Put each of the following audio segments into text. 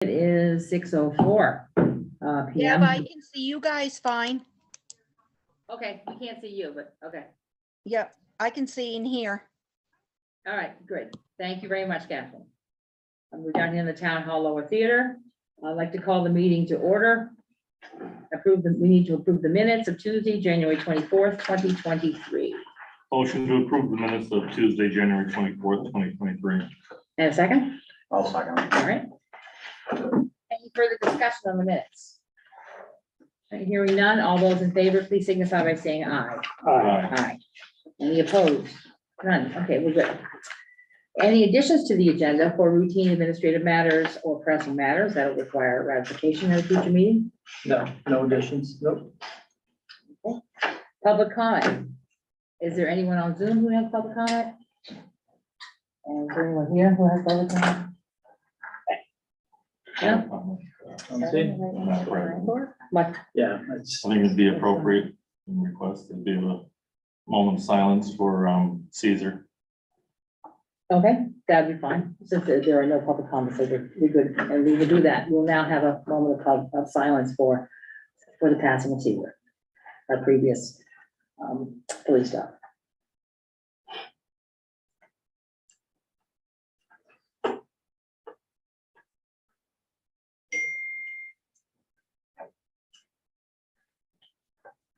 It is 6:04 Yeah, PM. but I can see you guys fine. Okay, we can't see you, but okay. Yep, I can see in here. All right, good. Thank you very much, Kathleen. We're down here in the Town Hall Lower Theater. I'd like to call the meeting to order. We need to approve the minutes of Tuesday, January 24th, 2023. Motion to approve the minutes of Tuesday, January 24th, 2023. And a second? I'll second. All right. Any further discussion on the minutes? Hearing none, all those in favor, please signify by saying aye. Aye. Aye. Any opposed? None. Okay, we're good. Any additions to the agenda for routine administrative matters or pressing matters that will require ratification at a future meeting? No, no additions. Nope. Public comment. Is there anyone on Zoom who has public comment? And is there anyone here who has public comment? No? What? Yeah, it's, I think it'd be appropriate and request to be a moment of silence for Caesar. Okay, that'd be fine. Since there are no public comments, so we're good, and we will do that. We'll now have a moment of silence for the passing of Caesar, our previous police dog.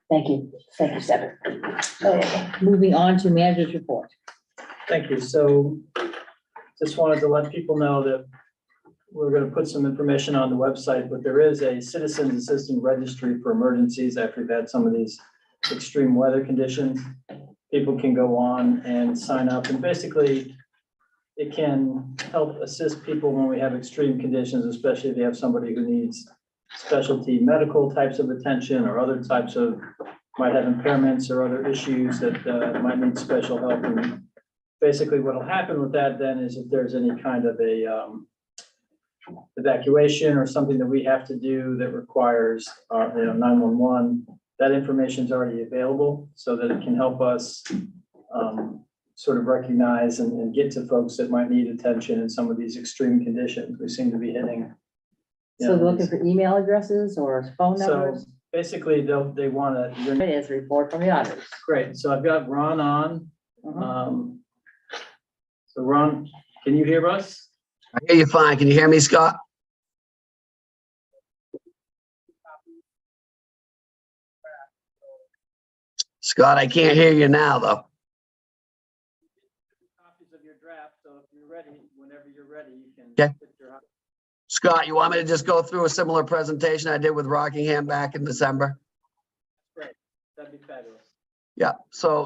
Thank you, Senator. Moving on to manager's report. thank you. So just wanted to let people know that we're going to put some information on the website, but there is a citizens assistant registry for emergencies after we've had some of these extreme weather conditions. People can go on and sign up, and basically it can help assist people when we have extreme conditions, especially if you have somebody who needs specialty medical types of attention or other types of, might have impairments or other issues that might need special help. And basically what will happen with that then is if there's any kind of a evacuation or something that we have to do that requires 911, that information is already available so that it can help us sort of recognize and get to folks that might need attention in some of these extreme conditions we seem to be hitting. So they're looking for email addresses or phone So numbers? basically, they want to, It is a report from the auditors. great. So I've got Ron on. Uh-huh. So Ron, can you hear us? I hear you fine. Can you hear me, Scott? Scott, I can't hear you now, though. Copies of your draft, so if you're ready, whenever you're ready, you can. Okay. put your- Scott, you want me to just go through a similar presentation I did with Rockingham back in December? Great, that'd be fabulous. Yeah. So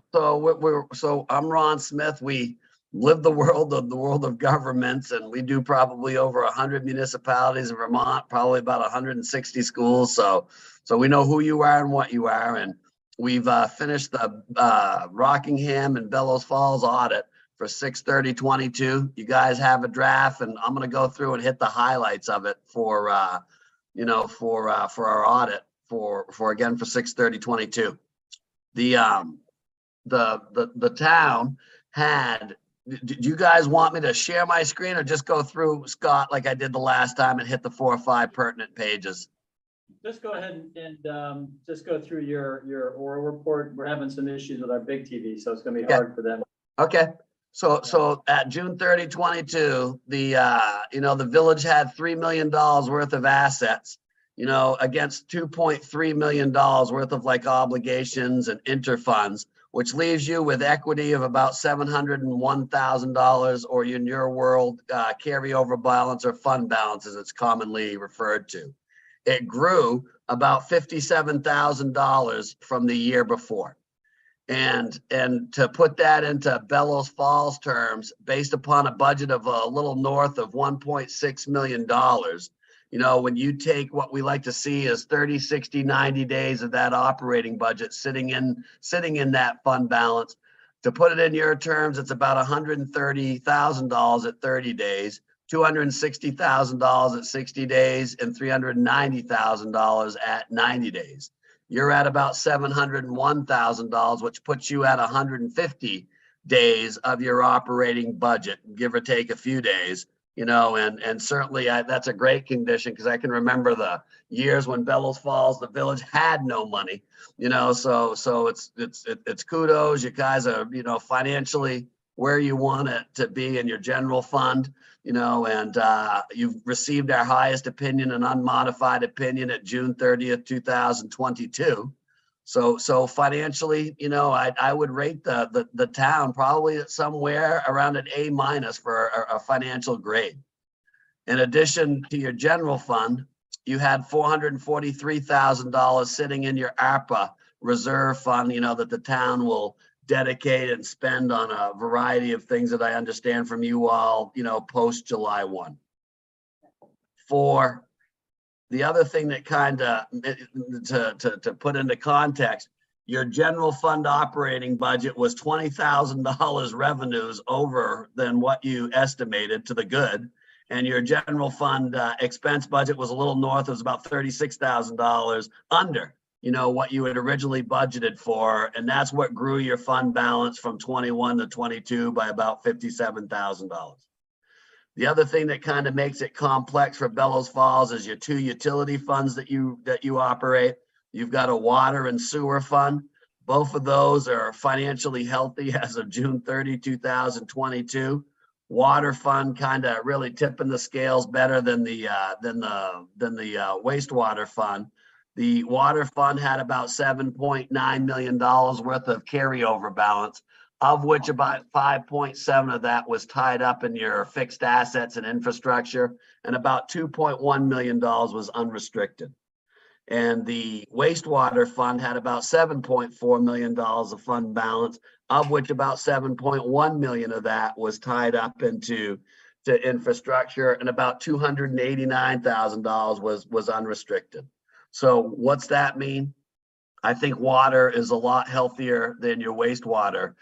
I'm Ron Smith. We live the world of governments, and we do probably over 100 municipalities in Vermont, probably about 160 schools. So we know who you are and what you are, and we've finished the Rockingham and Bellows Falls audit for 6/30/22. You guys have a draft, and I'm going to go through and hit the highlights of it for our audit for 6/30/22. The town had. Do you guys want me to share my screen or just go through, Scott, like I did the last time and hit the 4 or 5 pertinent pages? Just go ahead and just go through your oral report. We're having some issues with our big TV, so it's gonna be hard for them. Okay. So at June 30, 22, the village had $3 million worth of assets, against $2.3 million worth of like obligations and interfunds, which leaves you with equity of about $701,000, or in your world, carryover balance or fund balance as it's commonly referred to. It grew about $57,000 from the year before. And to put that into Bellows Falls terms, based upon a budget of a little north of $1.6 million, when you take what we like to see as 30, 60, 90 days of that operating budget sitting in that fund balance, to put it in your terms, it's about $130,000 at 30 days, $260,000 at 60 days, and $390,000 at 90 days. You're at about $701,000, which puts you at 150 days of your operating budget, give or take a few days, and certainly that's a great condition because I can remember the years when Bellows Falls, the village had no money, so it's kudos. You guys are, financially where you want it to be in your general fund, and you've received our highest opinion and unmodified opinion at June 30th, 2022. So financially, I would rate the town probably at somewhere around an A- for a financial grade. In addition to your general fund, you had $443,000 sitting in your ARPA reserve fund, that the town will dedicate and spend on a variety of things that I understand from you all, post July 1. For the other thing that kind of, to put into context, your general fund operating budget was $20,000 revenues over than what you estimated to the good. And your general fund expense budget was a little north, it was about $36,000 under, what you had originally budgeted for. And that's what grew your fund balance from 21 to 22 by about $57,000. The other thing that kind of makes it complex for Bellows Falls is your two utility funds that you operate. You've got a water and sewer fund. Both of those are financially healthy as of June 30, 2022. Water fund kind of really tipping the scales better than the wastewater fund. The water fund had about $7.9 million worth of carryover balance, of which about 5.7 of that was tied up in your fixed assets and infrastructure, and about $2.1 million was unrestricted. And the wastewater fund had about $7.4 million of fund balance, of which about 7.1 million of that was tied up into infrastructure, and about $289,000 was unrestricted. So what's that mean? I think water is a lot healthier than your wastewater,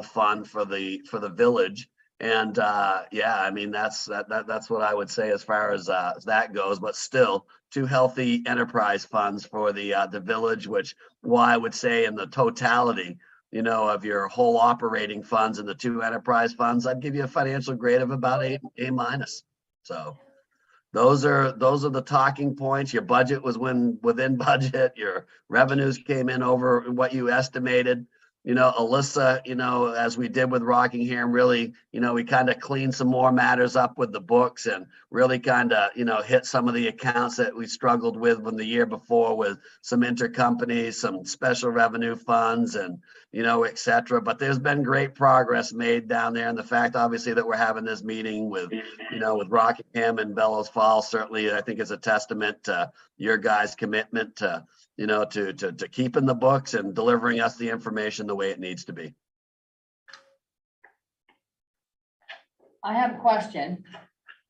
fund for the village. And that's what I would say as far as that goes. But still, two healthy enterprise funds for the village, which I would say in the totality, of your whole operating funds and the two enterprise funds, I'd give you a financial grade of about A-. So those are the talking points. Your budget was within budget. Your revenues came in over what you estimated. Alyssa, as we did with Rockingham, really, we kind of cleaned some more matters up with the books and really kind of, hit some of the accounts that we struggled with from the year before with some intercompanies, some special revenue funds and, et cetera. But there's been great progress made down there. And the fact, obviously, that we're having this meeting with Rockingham and Bellows Falls, certainly, I think is a testament to your guys' commitment to keeping the books and delivering us the information the way it needs to be. I have a question.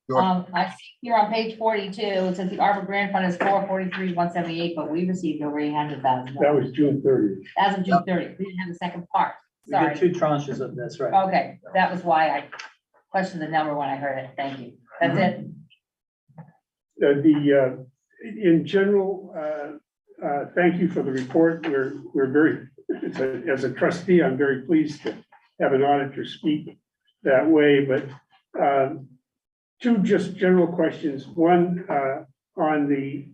Sure. I see here on page 42, it says the ARPA grant fund is 443,178, but we received over $800,000. That was June 30th. As of June 30th, we didn't have the second part. We Sorry. get two tranches of this, right? Okay, that was why I questioned the number when I heard it. Thank you. That's it. In general, thank you for the report. We're very, as a trustee, I'm very pleased to have an auditor speak that way, but two just general questions. One, on the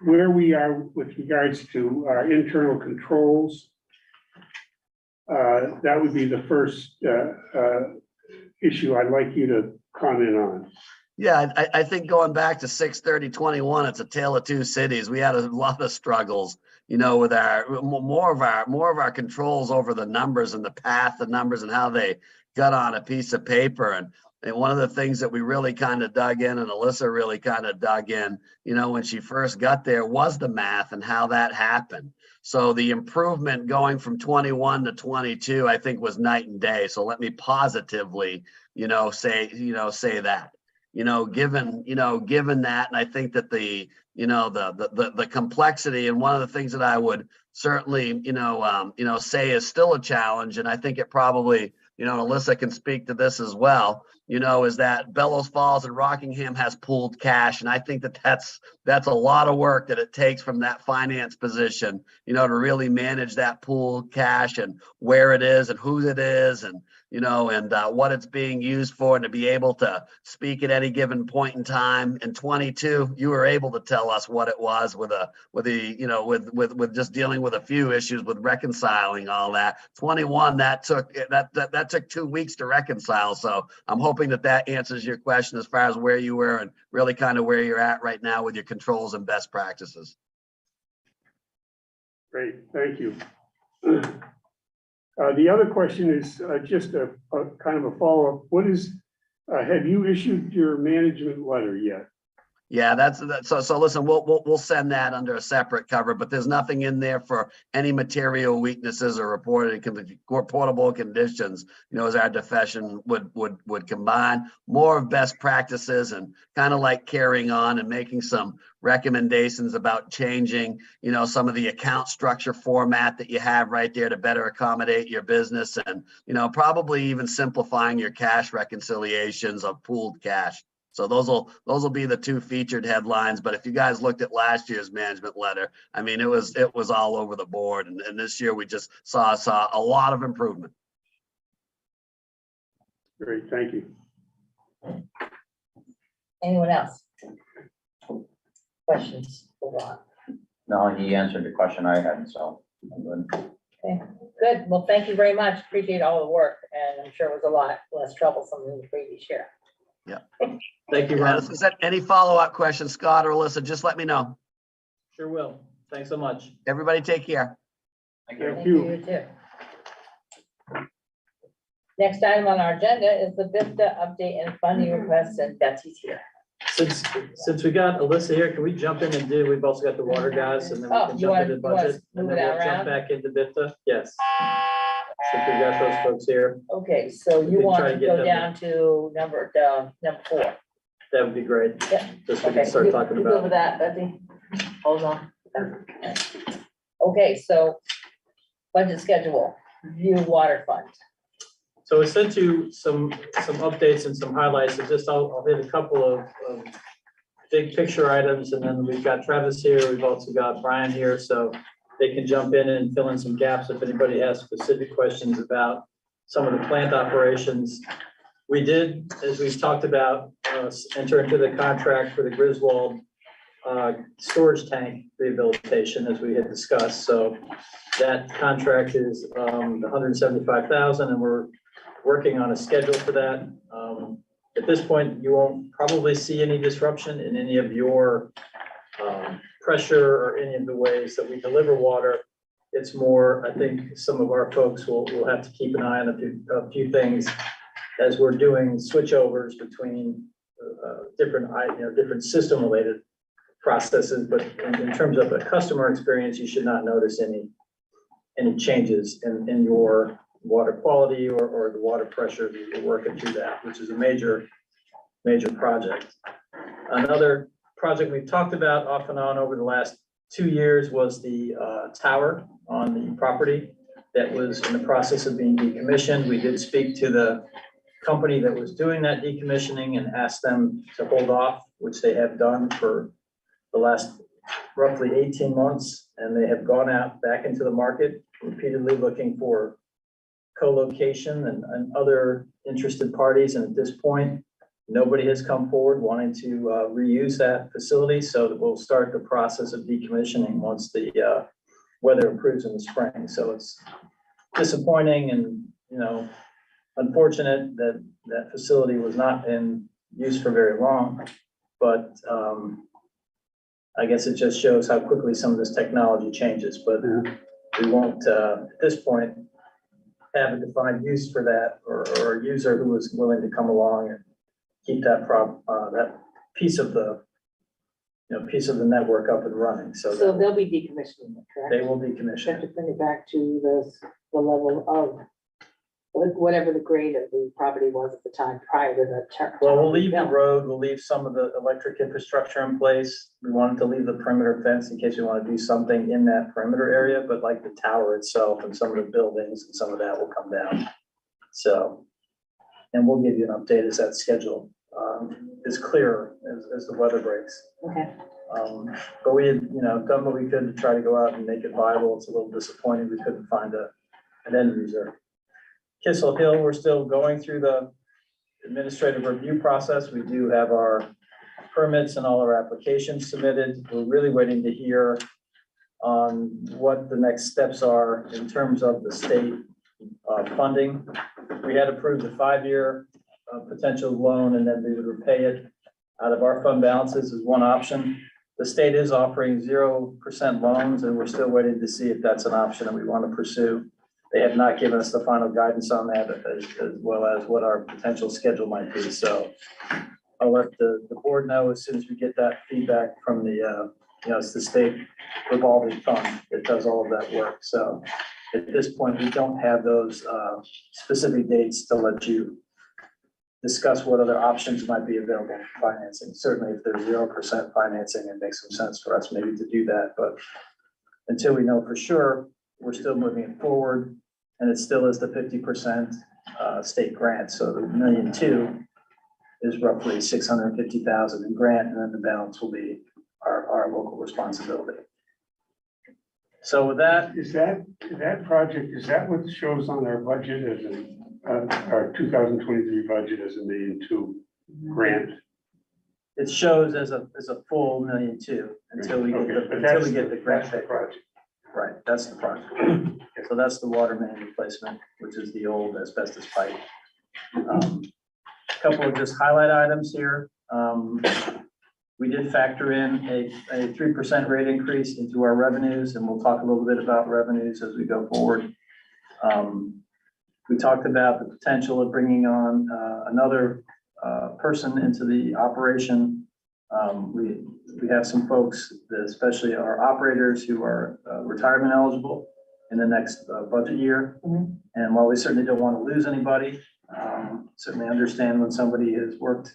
where we are with regards to our internal controls. That would be the first issue I'd like you to comment on. Yeah, I think going back to 6/30/21, it's a tale of two cities. We had a lot of struggles, with more of our controls over the numbers and the path of numbers and how they got on a piece of paper. And one of the things that we really kind of dug in, and Alyssa really kind of dug in, when she first got there, was the math and how that happened. So the improvement going from 21 to 22, I think, was night and day. So let me positively, say that. Given that, and I think that the complexity, and one of the things that I would certainly, say is still a challenge, and I think it probably, Alyssa can speak to this as well, is that Bellows Falls and Rockingham has pooled cash. And I think that that's a lot of work that it takes from that finance position, to really manage that pooled cash and where it is and who it is and, and what it's being used for, and to be able to speak at any given point in time. In 22, you were able to tell us what it was with just dealing with a few issues with reconciling all that. 21, that took 2 weeks to reconcile. So I'm hoping that answers your question as far as where you were and really kind of where you're at right now with your controls and best practices. Great, thank you. The other question is just a kind of a follow-up. Have you issued your management letter yet? Yeah, so listen, we'll send that under a separate cover, but there's nothing in there for any material weaknesses or reportable conditions, as our profession would combine more of best practices and kind of like carrying on and making some recommendations about changing, some of the account structure format that you have right there to better accommodate your business, and, probably even simplifying your cash reconciliations of pooled cash. So those will be the two featured headlines. But if you guys looked at last year's management letter, I mean, it was all over the board. And this year we just saw a lot of improvement. Great, thank you. Anyone else? Questions for Ron? No, he answered the question I had, so I'm good. Okay, good. Well, thank you very much. Appreciate all the work, and I'm sure it was a lot less troublesome than the previous year. Yeah. Thank you, Yeah, Ron. if there's any follow-up questions, Scott or Alyssa, just let me know. Sure will. Thanks so much. Everybody take care. Thank you. You too. Next item on our agenda is the BFDDA update and funding request, and Betsy's here. Since we got Alyssa here, can we jump in and we've also got the water guys, and then we Oh, can you jump want- into you want budget, us to and move then it we'll around? jump back into BFDDA. Yes. Since we got those folks here, Okay, so We you can want try to to get go them. down to number 4. that would be great. Yeah. Just so we Okay, can start talking you good about with it. that, Betsy? Hold on. Okay, so budget schedule, view water fund. So I sent you some updates and some highlights, and just I'll hit a couple of big picture items, and then we've got Travis here, we've also got Brian here, so they can jump in and fill in some gaps if anybody has specific questions about some of the plant operations. We did, as we've talked about, enter into the contract for the Griswold storage tank rehabilitation, as we had discussed. So that contract is $175,000, and we're working on a schedule for that. At this point, you won't probably see any disruption in any of your pressure or any of the ways that we deliver water. It's more, I think some of our folks will have to keep an eye on a few things as we're doing switchovers between different system related processes. But in terms of a customer experience, you should not notice any changes in your water quality or the water pressure that you're working through that, which is a major project. Another project we've talked about off and on over the last 2 years was the tower on the property that was in the process of being decommissioned. We did speak to the company that was doing that decommissioning and asked them to hold off, which they have done for the last roughly 18 months. And they have gone out back into the market repeatedly looking for co-location and other interested parties. And at this point, nobody has come forward wanting to reuse that facility. So that we'll start the process of decommissioning once the weather improves in the spring. So it's disappointing and, unfortunate that that facility was not in use for very long. But I guess it just shows how quickly some of this technology changes. But we won't, at this point, have a defined use for that or a user who is willing to come along and keep that that piece of the network up and running. So So they'll be decommissioning it, correct? they will Have decommission to it. bring it back to the level of whatever the grade of the property was at the time prior to the. Well, we'll leave the road, we'll leave some of the electric infrastructure in place. We wanted to leave the perimeter fence in case we want to do something in that perimeter area, but like the tower itself and some of the buildings and some of that will come down. So, and we'll give you an update as that schedule is clearer as the weather breaks. Okay, But we had, done what we could to try to go out and make it viable. It's a little disappointing we couldn't find an end user. Kissel Hill, we're still going through the administrative review process. We do have our permits and all our applications submitted. We're really waiting to hear on what the next steps are in terms of the state funding. We had approved a 5-year potential loan, and then we would repay it out of our fund balances as one option. The state is offering 0% loans, and we're still waiting to see if that's an option that we want to pursue. They have not given us the final guidance on that, as well as what our potential schedule might be. So I'll let the board know as soon as we get that feedback from the, it's the state revolving fund that does all of that work. So at this point, we don't have those specific dates to let you discuss what other options might be available for financing. Certainly, if there's 0% financing, it makes some sense for us maybe to do that. But until we know for sure, we're still moving it forward. And it still is the 50% state grant. So the $1.2 million is roughly $650,000 in grant, and then the balance will be our local responsibility. So with that, Is that project, is that what shows on our budget as our 2023 budget as $1.2 million grant? it shows as a full $1.2 million until we get Okay, but until we get the grant. that's the project. Right, that's the project. So that's the water main replacement, which is the old asbestos pipe. Couple of just highlight items here. We did factor in a 3% rate increase into our revenues, and we'll talk a little bit about revenues as we go forward. We talked about the potential of bringing on another person into the operation. We have some folks, especially our operators, who are retirement eligible in the next budget year. And while we certainly don't want to lose anybody, certainly understand when somebody has worked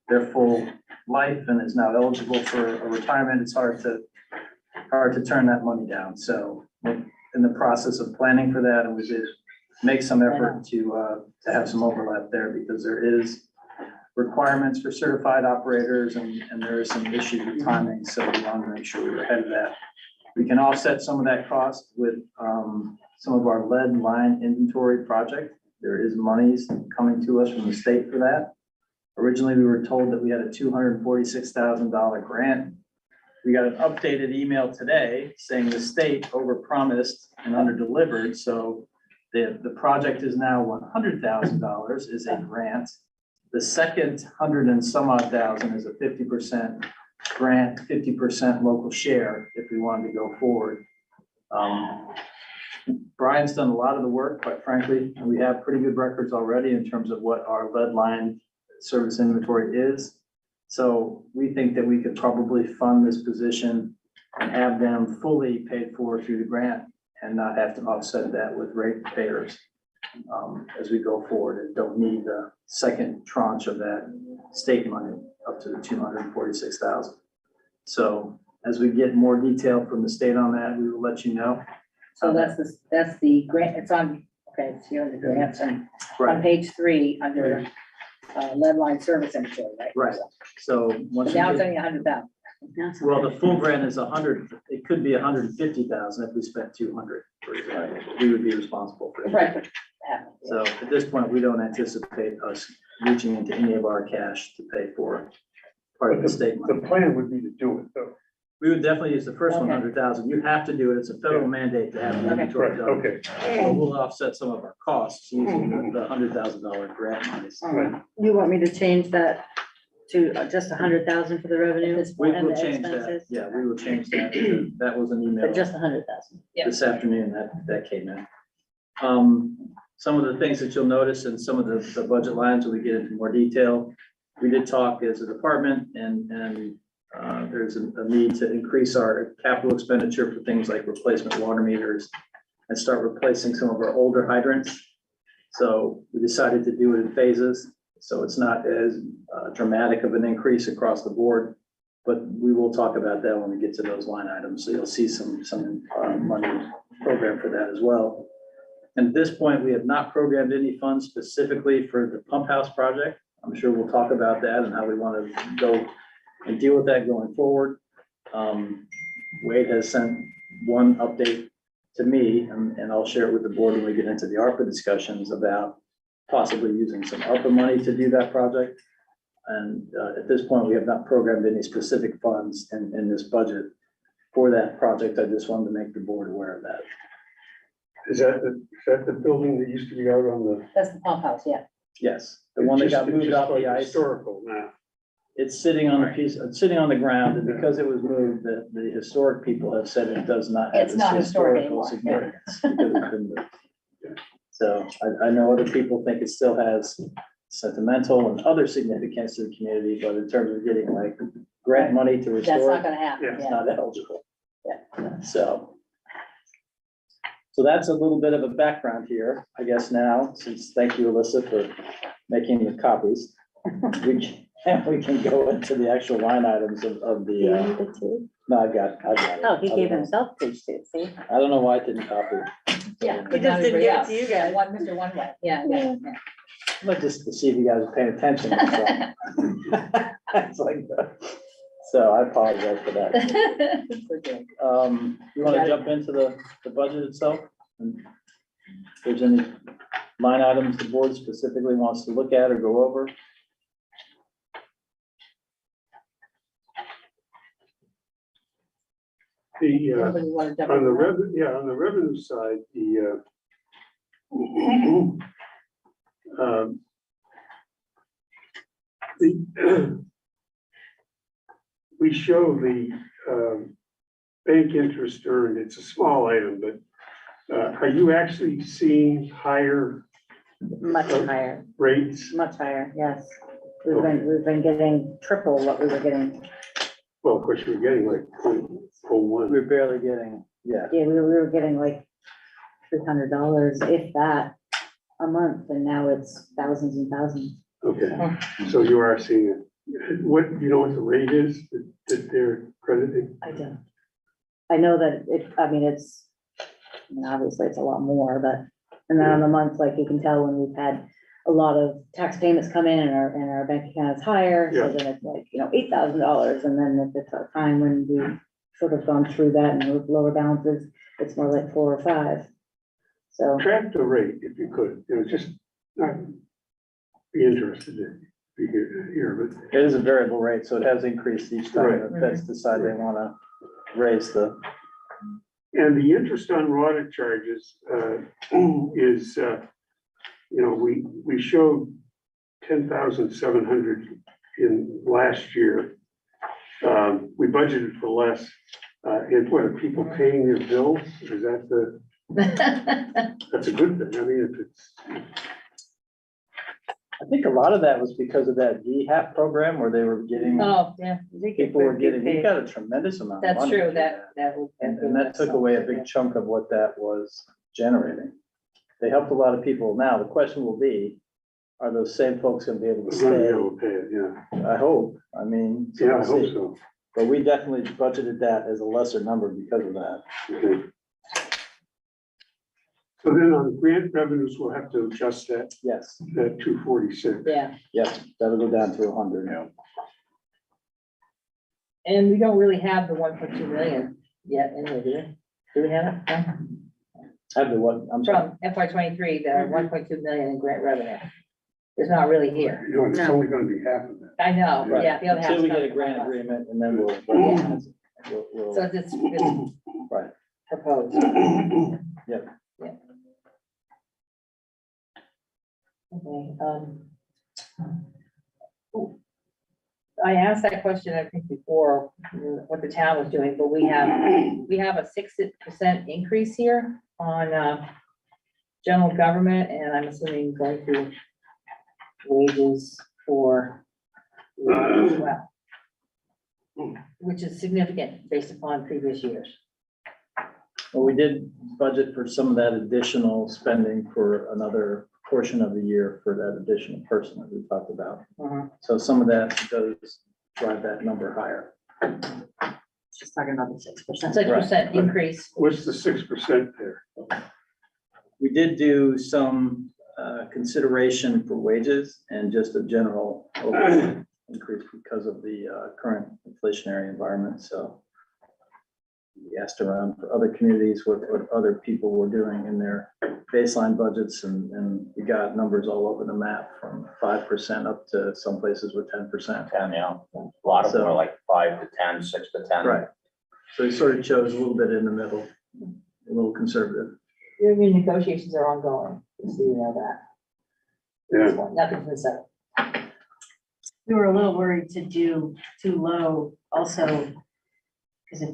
their full life and is now eligible for a retirement, it's hard to turn that money down. So we're in the process of planning for that, and we did make some effort to have some overlap there, because there is requirements for certified operators, and there is some issue with timing, so we want to make sure we were ahead of that. We can offset some of that cost with some of our lead line inventory project. There is monies coming to us from the state for that. Originally, we were told that we had a $246,000 grant. We got an updated email today saying the state overpromised and underdelivered, so the project is now $100,000 is a grant. The second 100 and some odd thousand is a 50% grant, 50% local share if we wanted to go forward. Brian's done a lot of the work, quite frankly, and we have pretty good records already in terms of what our lead line service inventory is. So we think that we could probably fund this position and have them fully paid for through the grant and not have to offset that with rate payers as we go forward, and don't need the second tranche of that state money up to the $246,000. So as we get more detail from the state on that, we will let you know. So that's the grant, it's on, okay, it's here, the grants, and on page 3, under lead line service inventory, right? Right. So once But you now it's get, only 100,000. well, the full grant is 100, it could be 150,000 if we spent 200, for example. We would be responsible for it. Right. So at this point, we don't anticipate us reaching into any of our cash to pay for part of the state money. The plan would be to do it, though. We would definitely use the first Okay. 100,000. You have to do it. It's a federal mandate to have the Okay. inventory Right, done. okay. So we'll offset some of our costs using the $100,000 grant monies. You want me to change that to just 100,000 for the revenue? We and will the change that. expenses? Yeah, we will change that. That was an email But just 100,000. this afternoon that came in. Some of the things that you'll notice in some of the budget lines when we get into more detail, we did talk as a department, and there's a need to increase our capital expenditure for things like replacement water meters and start replacing some of our older hydrants. So we decided to do it in phases, so it's not as dramatic of an increase across the board, but we will talk about that when we get to those line items. So you'll see some money programmed for that as well. And at this point, we have not programmed any funds specifically for the pump house project. I'm sure we'll talk about that and how we want to go and deal with that going forward. Wade has sent one update to me, and I'll share it with the board when we get into the ARPA discussions about possibly using some ARPA money to do that project. And at this point, we have not programmed any specific funds in this budget for that project. I just wanted to make the board aware of that. Is that the building that used to be out on the? That's the pump house, yeah. Yes, the one that got It's moved just off like the ice. Historical now. It's sitting on a piece, it's sitting on the ground, and because it was moved, the historic people have said it does not have It's its not historic historical anymore. significance because it's been moved. So I know other people think it still has sentimental and other significance to the community, but in terms of getting like grant money to That's restore not it, gonna happen, Yeah. it's yeah. not eligible. So that's a little bit of a background here, I guess now, since, thank you, Alyssa, for making the copies. We can go into the actual line items of Do you the, need it too? no, I've got it. Oh, he I gave don't know. himself page two, see? I don't know why I didn't copy. Yeah. But He not just didn't everybody give it else. to you guys. One, Mr. One Way, yeah, yeah, yeah. But just to see if you guys are paying attention. that's all. It's like, so I apologize for that. It's okay. You want to jump into the budget itself? And if there's any line items the board specifically wants to look at or go over? Anybody wanna jump On in? the on the revenue side, we show the bank interest earned. It's a small item, but are you actually seeing higher Much higher, rates? much higher, yes. We've been getting triple what we were getting. Well, of course, you're getting like 0.01. We're barely getting, yeah. Yeah, we were getting like $300, if that, a month, and now it's thousands and thousands. Okay, so you are seeing it. What, you know what the rate is that they're crediting? I don't. I know that it's, obviously it's a lot more, but, and then on the month, like you can tell when we've had a lot of tax payments come in and our bank account is higher, so Yeah. then it's like, $8,000, and then at the time when we sort of gone through that and with lower balances, it's more like 4 or 5. So, Track the rate if you could, just not be interested in, be here, but It is a variable rate, so it has increased each time Right. the feds decide they want to raise the, and the interest on audit charges is, we showed 10,700 in last year. We budgeted for less. And what, are people paying their bills? Is that that's a good thing. I mean, if it's, I think a lot of that was because of that DHAP program where they were getting, Oh, yeah, people were getting, we got a tremendous amount of that's money. true, for that will. And that took away a big chunk of what that was generating. They helped a lot of people. Now, the question will be, are those same folks gonna be able to we're gonna be stay? able to pay it, yeah. I hope, I mean. Yeah, I we'll hope see. so. But we definitely budgeted that as a lesser number because of that. Okay. So then on grant revenues, we'll have to adjust that, Yes, 246. Yeah, yep, that'll go down to 100 now. and we don't really have the 1.2 million yet, anyway, do we? Do we have it? No? Have the what, I'm sorry, From FY 23, the 1.2 million in grant revenue. It's not really here. It's only gonna be half of that. I know, Right. yeah, the other half. until we get a grant agreement and then we'll, So it's right. proposed. Yep. Yeah. Okay, I asked that question, I think, before, what the town was doing, but we have a 6% increase here on, general government, and I'm assuming going through wages for, well, which is significant based upon previous years. Well, we did budget for some of that additional spending for another portion of the year for that additional person that we talked about. So some of that does drive that number higher. she's talking about the 6%. 6% increase. What's the 6% there? We did do some consideration for wages and just a general overall increase because of the current inflationary environment, so. We asked around for other communities, what other people were doing in their baseline budgets, and we got numbers all over the map from 5% up to some places with 10%. 10, yeah. A lot of them are like 5 to 10, 6 to 10. Right. So we sort of chose a little bit in the middle, a little conservative. Union negotiations are ongoing, so you know that. Yeah, Nothing's been settled. We were a little worried to do too low also, because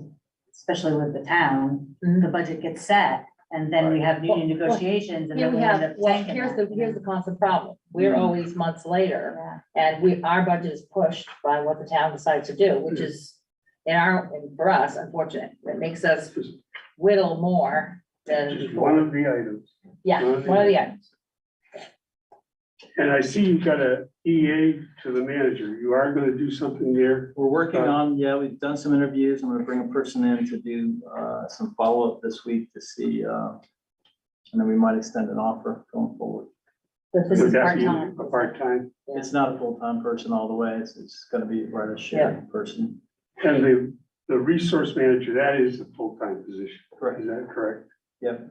especially with the town, the budget gets set, and then we have union Well, negotiations, and Here then we we end have, up well, tanking here's the it. constant problem. We're always months later, and our budget is pushed by what the town decides to do, which is and for us, unfortunate. It makes us whittle more than just one before. of the items. Yeah, one of the items. And I see you've got a EA to the manager. You are gonna do something there. We're working on, yeah, we've done some interviews. I'm gonna bring a person in to do some follow-up this week to see, and then we might extend an offer going forward. But this Would is that be part-time. a part-time? It's not a full-time person all the way. It's gonna be right a shared person. And the resource manager, that is a full-time position. Correct. Is that correct? Yep.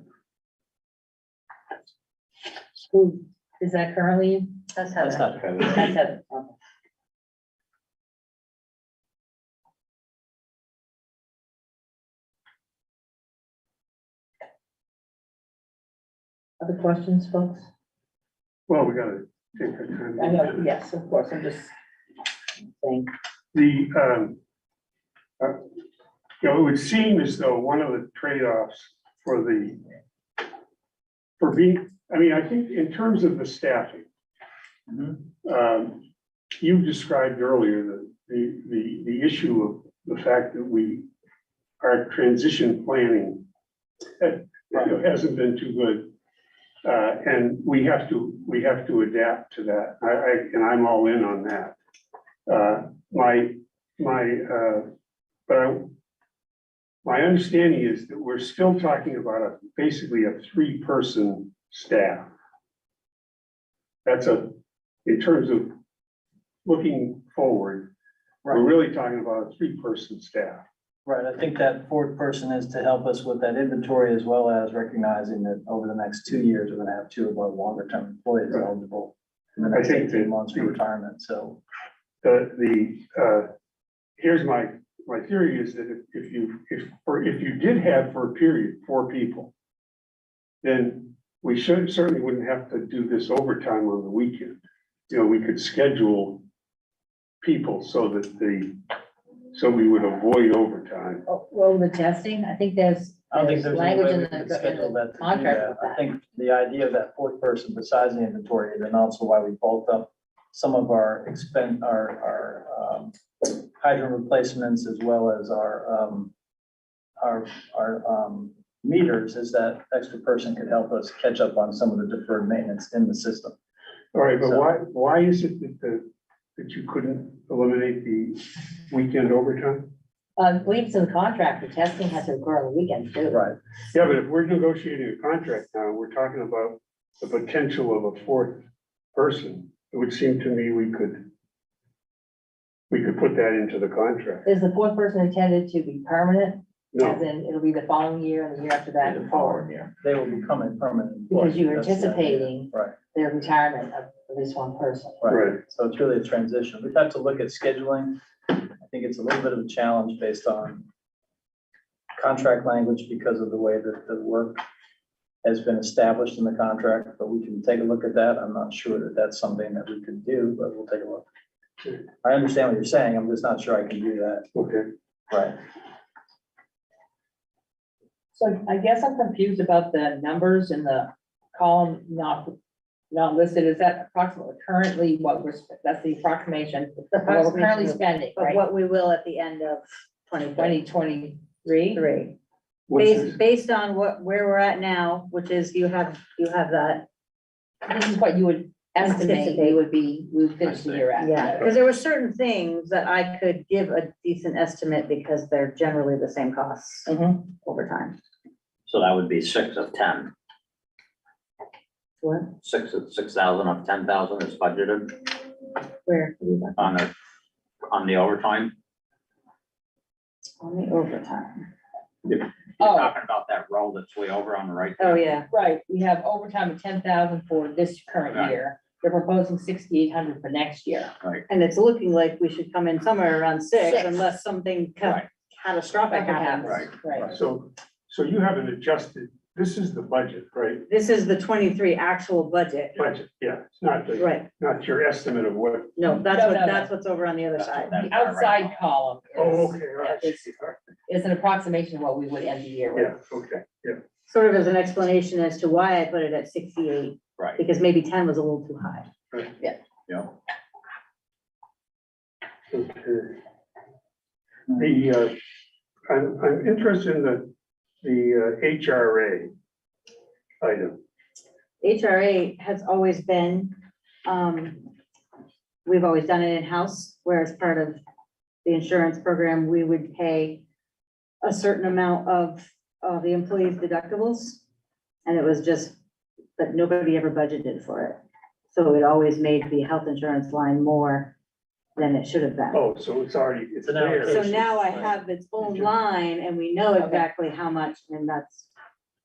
Who is that currently? That's That's how. not. Okay. That's Heather. Okay. Other questions, folks? Well, we gotta take our time. I know, yes, of course, I'm just saying. The, it would seem as though one of the trade-offs for being, I mean, I think in terms of the staffing, you described earlier the issue of the fact that our transition planning hasn't been too good. And we have to adapt to that. And I'm all in on that. My understanding is that we're still talking about basically a 3-person staff. That's in terms of looking forward, we're really talking about a 3-person staff. Right, I think that 4th person is to help us with that inventory, as well as recognizing that over the next 2 years, we're gonna have 2 of our longer term employees Right. eligible in the I next think 18 that months for retirement, so. Here's my theory is that if you did have for a period 4 people, then we certainly wouldn't have to do this overtime on the weekend. You know, we could schedule people so we would avoid overtime. Oh, well, the testing, I think there's I don't think there's any language way in we can the schedule that to do contract that. with I that. think the idea of that 4th person besides the inventory, and then also why we bulked up some of our hydrant replacements, as well as our meters, is that extra person could help us catch up on some of the deferred maintenance in the system. All right, but So- why is it that you couldn't eliminate the weekend overtime? I believe it's in the contract, the testing has to occur on the weekends too. Right. Yeah, but if we're negotiating a contract now, we're talking about the potential of a 4th person. It would seem to me we could put that into the contract. Is the 4th person intended to be permanent? No, As in, it'll be the following year and the year after that and forward? They will become a permanent employee. Because you're That's the idea. anticipating Right. the retirement of at least one person. right. So it's really a transition. We've had to look at scheduling. I think it's a little bit of a challenge based on contract language because of the way that the work has been established in the contract, but we can take a look at that. I'm not sure that that's something that we could do, but we'll take a look. I understand what you're saying. I'm just not sure I can do that. Okay. Right. So I guess I'm confused about the numbers in the column not listed. Is that approximately currently that's the approximation, what we're currently spending, Of right? what we will at the end of 2023? 2023. What's this? Based on where we're at now, which is you have that. This is what you would estimate we would finish the year at. Yeah, because there were certain things that I could give a decent estimate because they're generally the same costs Mhm. over time. So that would be 6 of 10. What? 6,000 of 10,000 is budgeted Where? on the overtime. On the overtime. You're Oh, talking about that roll that's way over on the right. Oh, yeah. right, we have overtime of 10,000 for this current Right. year. They're proposing 6,800 for next year. And it's looking like we should come in somewhere around six Six. unless something Right. catastrophic Something happens. happens, right. So you haven't adjusted, this is the budget, right? This is the 23 actual budget. Budget, yeah, it's not the, Right. not your estimate of what. No, that's No, what, no, no. that's what's over on the other side. The outside column Oh, okay, all right. is an approximation of what we would end the year Yeah, with. okay, yeah. Sort of as an explanation as to why I put it at 68, Right, because maybe 10 was a little too high. yeah. Okay. I'm interested in the HRA item. HRA has always been, we've always done it in-house, where as part of the insurance program, we would pay a certain amount of the employees' deductibles. And it was just that nobody ever budgeted for it. So it always made the health insurance line more than it should have been. Oh, so it's already, it's So now there. So now I have its own line and we know Okay. exactly how much, and that's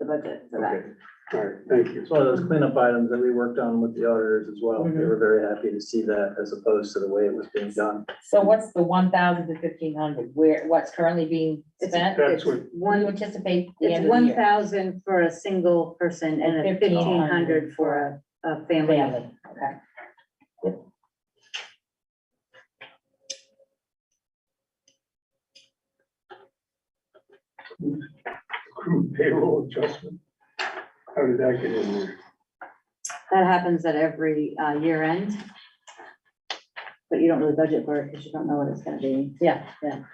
the budget for that. Okay, all right, thank you. It's one of those cleanup items that we worked on with the auditors as well. They were very happy to see that as opposed to the way it was being done. So what's the 1,000 to 1,500? What's currently being spent? That's what, What do you One, anticipate the it's end of the year? 1,000 for a single person and And 1,500 for a family. Family, okay. accrued payroll adjustment. How did that get in there? That happens at every year end. But you don't really budget for it because you don't know what it's gonna be. Yeah. And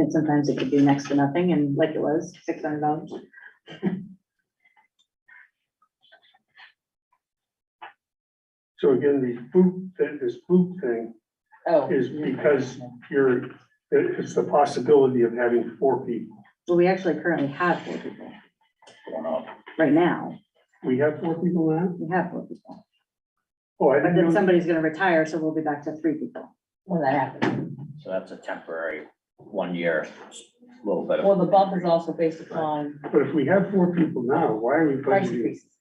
it sometimes it could be next to nothing, and like it was, $600. So again, this boot thing Oh. is because it's the possibility of having 4 people. Well, we actually currently have 4 people. Going up. Right now, We have 4 people now? we have 4 people. Oh, I But didn't then know. somebody's gonna retire, so we'll be back to 3 people. When that happens. So that's a temporary 1 year, little bit Well, of, the bump is also based upon But if we have 4 people now, why are we price budgeting increases.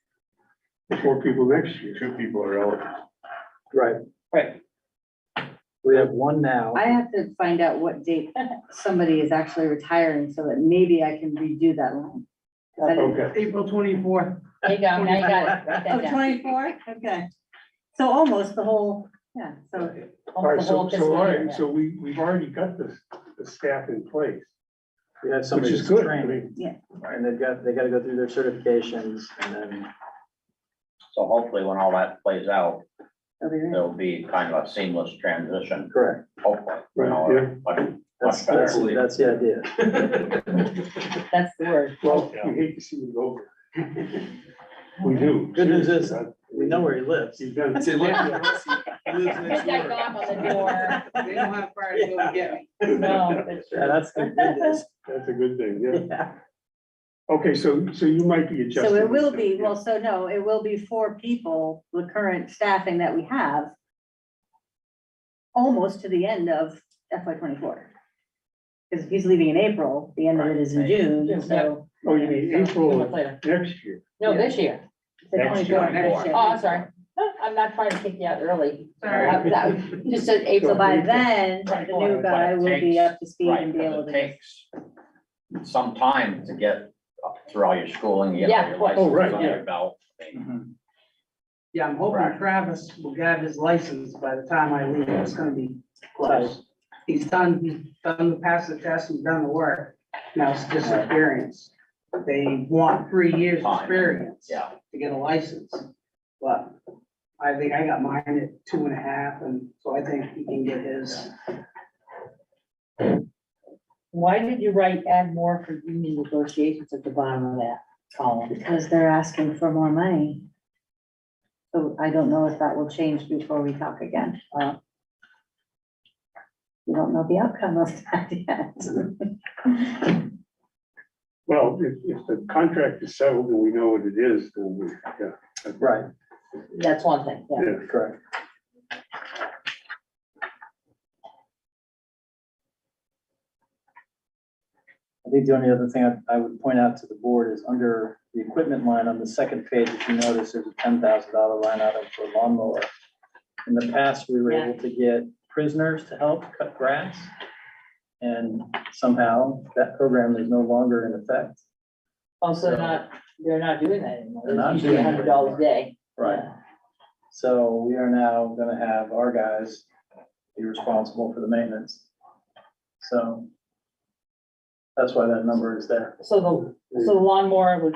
for 4 people next year? 2 people are eligible. Right. Right. We have one now. I have to find out what date somebody is actually retiring, so that maybe I can redo that line. 'Cause I didn't- Okay, April 24th. There you go, now you got it. Write that Oh, down. 24, okay. So almost the whole, yeah, so, all right, The whole so fiscal all year, right, yeah. so we've already got the staff in place, We have which somebody is that's good. I trained, mean, and they gotta go through their certifications and then, so hopefully when all that plays out, it'll be right. there'll be kind of a seamless transition, correct. hopefully. You know, Right, yeah. much- That's, much better. that's the idea. That's the word. Well, we hate to see it over. We do. Good news is, we know where he lives. You've done. He lives next Just got knock on the door. They don't have far to go to get me. No, that's Yeah, true. that's the good news. That's a good thing, yeah. Yeah. Okay, so you might be adjusting. So it will this be, thing, well, so no, it will be 4 people, the current staffing that we have. Almost to the end of FY 24. Because if he's leaving in April, the end of it is in June, so. Oh, you mean So, 2 April months of later. next year? No, this year. the Next 24, year. next year. Oh, I'm sorry. I'm not trying to kick you out early. Sorry. That- Just said April. So by then, Right. the new guy will be up to speed Right, and be able because to. it takes some time to get up through all your schooling, you Yeah, know, your of course. license right, under yeah. your belt. I mean, Yeah, I'm hoping Right. Travis will get his license by the time I leave. It's gonna be close. He's done passed the test, he's done the work. Now it's just experience. They want 3 years Time. experience Yeah, to get a license. But I think I got mine at 2.5, and so I think he can get his. Why did you write add more for union negotiations at the bottom of that column? Because they're asking for more money. So I don't know if that will change before we talk again. We don't know the outcome of that yet. Well, if the contract is settled and we know what it is, then we, yeah. Right, That's one thing, yeah. Yeah. correct. I think the only other thing I would point out to the board is under the equipment line on the second page, if you notice, there's a $10,000 line item for lawnmower. In the past, we were able to get prisoners to help cut grass. And somehow that program is no longer in effect. Also, they're not doing that anymore. They're not It's usually doing it $100 a day. Right. So we are now gonna have our guys be responsible for the maintenance. So that's why that number is there, So the lawnmower would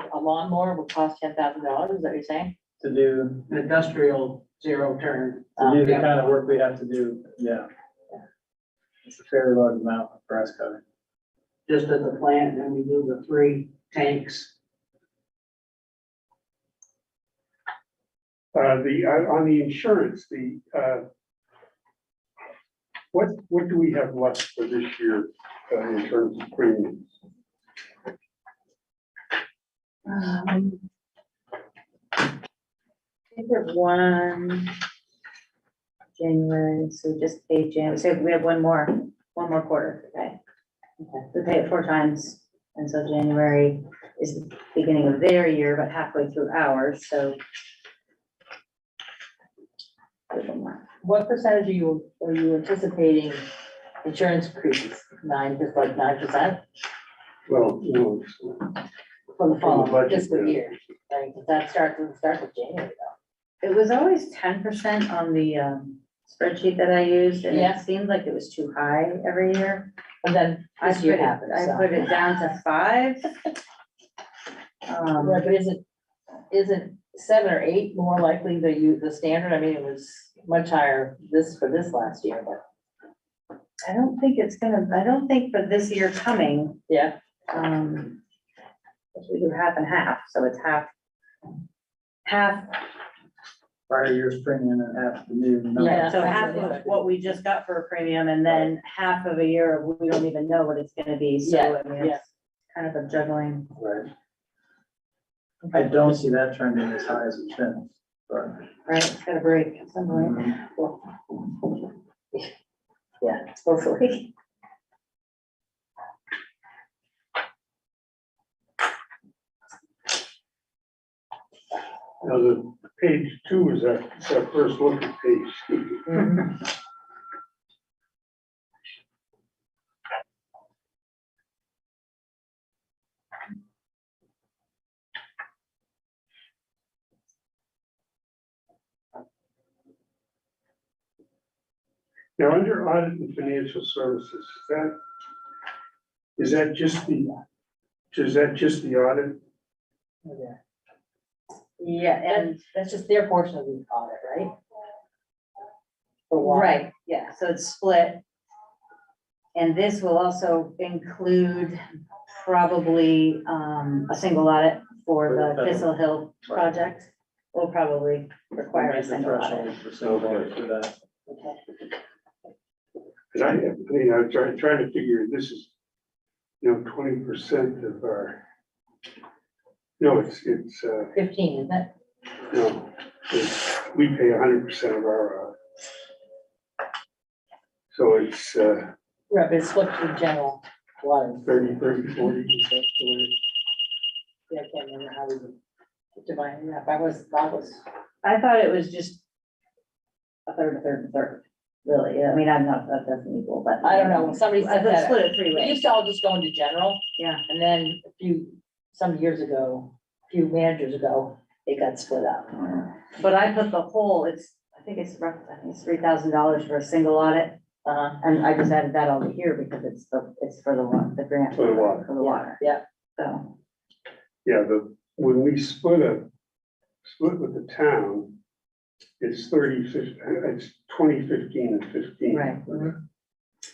cost $10,000, is that what you're saying? to do, An industrial zero turn. to do the kind of work we have to do, yeah. It's a fairly large amount of grass cutting. Just at the plant, and we do the 3 tanks. On the insurance, what do we have left for this year, in terms of premiums? I think there's one January, so just pay January, so we have one more quarter to pay. Okay, we pay it 4 times, and so January is the beginning of their year, but halfway through ours, so. What percentage are you anticipating insurance increases? 9%? Well, For the following budget, fiscal yeah. year, right? 'Cause that starts with January though. It was always 10% on the spreadsheet that I used, and Yeah. it seemed like it was too high every year. And then I this put year it, happens, I so. put it down to 5. Right, but isn't 7 or 8 more likely to use the standard? I mean, it was much higher for this last year, but I don't think for this year coming, yeah. we do half and half, so it's half, Prior year's premium and half the new number. Yeah. so half of what we just got for a premium, and then half of a year of we don't even know what it's gonna be, so Yeah, I mean, it's kind of a juggling. Right. I don't see that trending as high as it's been, but. Right, it's gotta break at some point. Yeah, hopefully. now the page 2 is that first look at page 2. Mhm. Now, under audit and financial services, is that just the audit? Yeah, And that's just their portion of the audit, right? For water. right, yeah, so it's split. And this will also include probably, a single audit for the Thistle Hill project. Will probably require a Raise the single audit. threshold for single audit for that. Because I'm trying to figure, this is, 20% of our, no, it's 15, isn't it? no, we pay 100% of our, so it's Right, but it's split through general water. 30, 40, is that the way? Yeah, I can't remember how we divide it up. I was, I thought it was just a third, really. I mean, I'm not, that doesn't equal, but. I don't know, when somebody I said that, split it 3 we ways, used to all just go into general, yeah. and then some years ago, a few managers ago, it got split up. But I put the whole, I think it's $3,000 for a single audit. And I just added that over here because it's for the grant. For the water. For the water, Yeah, so. Yeah, when we split with the town, it's 2015 and 15. Right.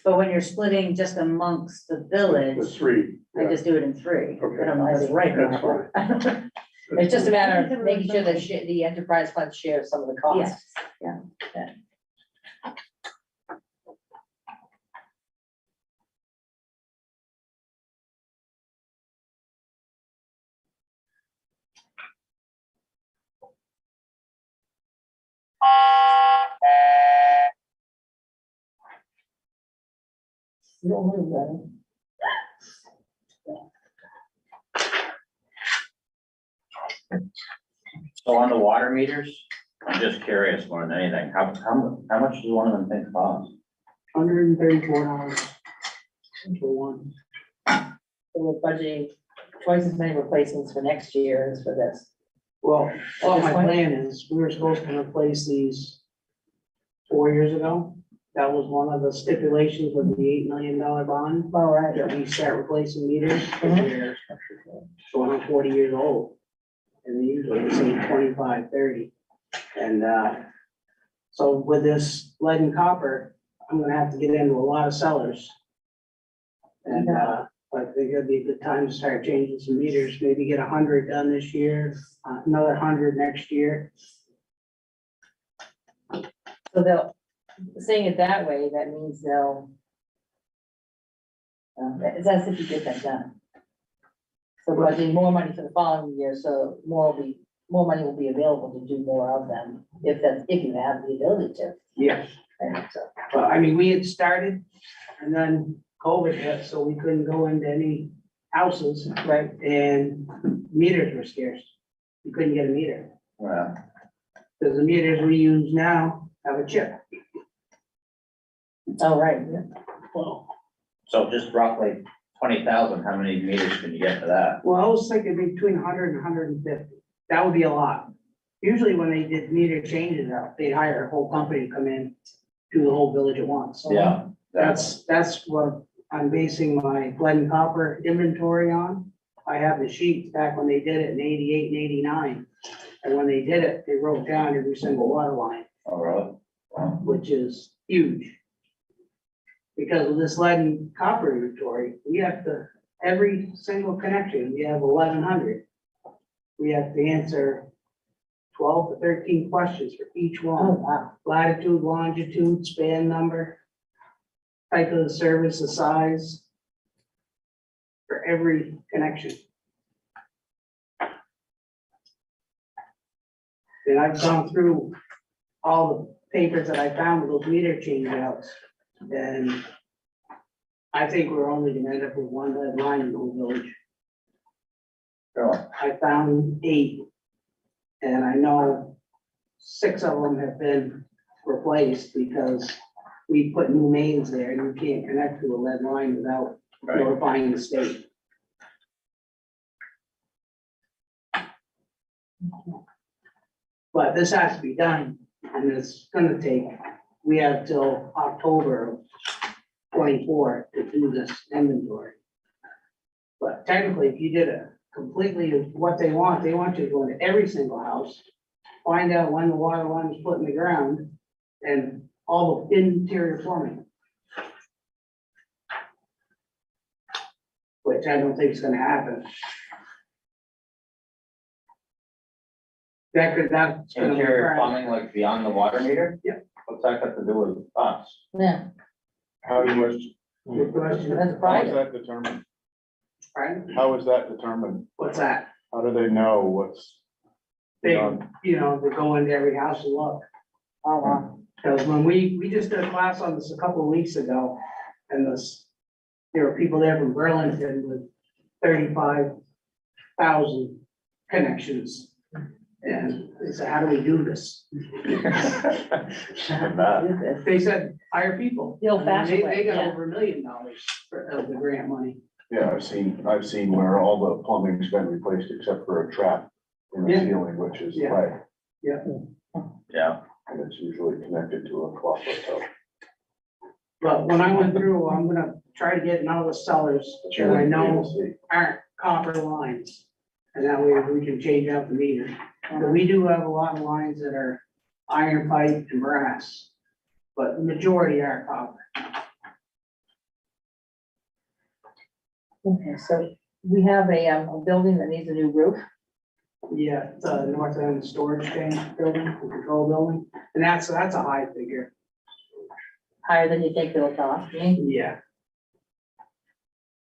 But when you're splitting just amongst the The village, 3. I just do it in 3. Okay. I don't know, if it's right. That's fine. it's just a matter of making sure that the enterprise fund shares some of the costs. Yes, yeah. You don't move, right? So on the water meters, I'm just curious more than anything, how much does one of them think cost? $134 for one. So we're budgeting twice as many replacements for next year as for this. Well, what this my point? plan is, we were supposed to replace these 4 years ago. That was one of the stipulations of the $8 million bond, All right. that we start replacing meters, because they're going on 40 years old. And they usually say 25, 30. And, so with this lead and copper, I'm gonna have to get into a lot of cellars. And, I think it'd be a good time to start changing some meters, maybe get 100 done this year, another 100 next year. So they'll, saying it that way, that means they'll. It's as if you get that done. So budgeting more money for the following year, so more money will be available to do more of them, if you have the ability to. Yes. And so, Well, I mean, we had started and then COVID hit, so we couldn't go into any houses, right, and meters were scarce. You couldn't get a meter, Well, because the meters we use now have a chip. oh, right, yeah. Well, so just roughly 20,000, how many meters can you get for that? I was thinking between 100 and 150. That would be a lot. Usually when they did meter changes out, they'd hire a whole company to come in, do the whole village at once. Yeah. That's what I'm basing my lead and copper inventory on. I have the sheets back when they did it in 88 and 89. And when they did it, they wrote down every single water line, Oh, really? Wow. which is huge. Because of this lead and copper inventory, we have to, every single connection, we have 1,100. We have to answer 12 to 13 questions for each Oh, one. wow. Latitude, longitude, span number, type of the service, the size, for every connection. And I've gone through all the papers that I found with those meter change outs, and I think we're only gonna end up with one lead line in the whole village. Really? I found 8, and I know 6 of them have been replaced because we put new mains there, and you can't connect to a lead line without Right. notifying the state. But this has to be done, and it's gonna take, we have till October of 24 to do this inventory. But technically, if you did it completely of what they want you to go into every single house, find out when the water line was put in the ground, and all the interior plumbing. Which I don't think is gonna happen. That's gonna Interior require- plumbing, like beyond the water meter? Yep. What's that got to do with us? Yeah, How do you, Good question. that's how is private. that determined? Right? How is that determined? What's that? How do they know what's? They, beyond? you know, they go into every house and look. Oh, wow. Because when we just did a class on this a couple of weeks ago, and there were people there from Burlington with 35,000 connections. And they said, how do we do this? They said, hire people. The old-fashioned way, They got yeah. over $1 million of the grant money. Yeah, I've seen where all the plumbing's been replaced except for a trap in the Yeah. ceiling, which is Yeah. lead, Yeah, and it's usually connected to a closet, so. But when I went through, I'm gonna try to get in all the cellars but that you I wouldn't be able know to see. aren't copper lines. And that way we can change out the meter. But we do have a lot of lines that are iron pipe and brass, but the majority are copper. Okay, so we have a building that needs a new roof. Yeah, it's a north end storage tank building, the control building, and that's a high figure. Higher than you think it'll cost me. Yeah.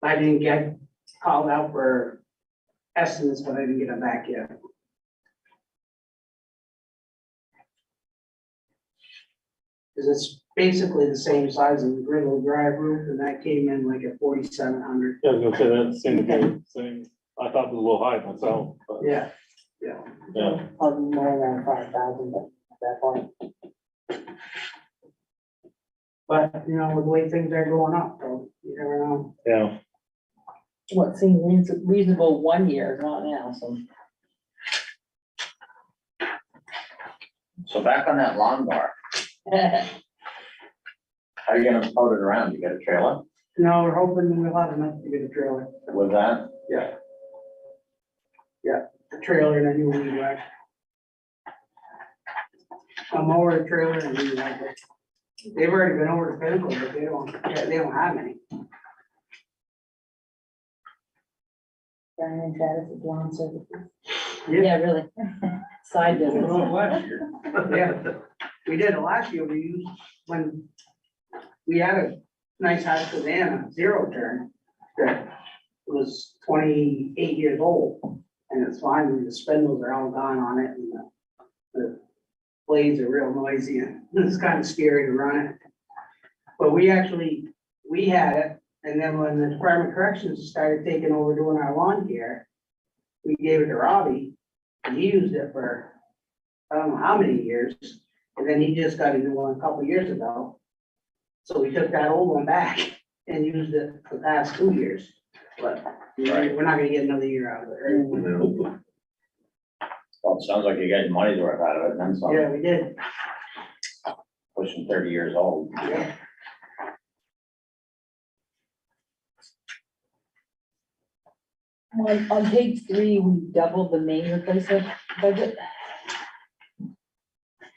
I didn't get called out for estimates, but I didn't get them back yet. Cause it's basically the same size as the Griddle Drive roof, and that came in like at 4,700. Yeah, I was gonna say that same, I thought it was a little high myself, but. Yeah, Yeah. Yeah. Probably more than 5,000 at that point. But, you know, with the way things are going up, so you never know. Yeah. What seems reasonable 1 year is not now, so. So back on that lawn bar, how are you gonna tote it around? You got a trailer No, we're hoping we'll have enough to get a trailer. with that? Yeah. Yeah, a trailer and a new weed whacker. A mower, a trailer and a weed whacker. They've already been over to Pinnacle, but they don't have any. Brian and Travis lawn services. Yeah, really. Side business. Yeah, we did it last year. We used, when we had a nice house Savannah, zero turn, that was 28 years old. And it's fine, the spindles are all gone on it and the blades are real noisy and it's kind of scary to run it. But we had it, and then when the Department of Corrections started taking over doing our lawn care, we gave it to Robbie, and he used it for, I don't know how many years, and then he just got a new one a couple years ago. So we took that old one back and used it for the past 2 years, but we're not gonna get another year out of it, right? Well, it sounds like you got your money's worth out of it, and then some, Yeah, we did, pushing 30 years old. yeah. On page 3, we doubled the main replacement budget.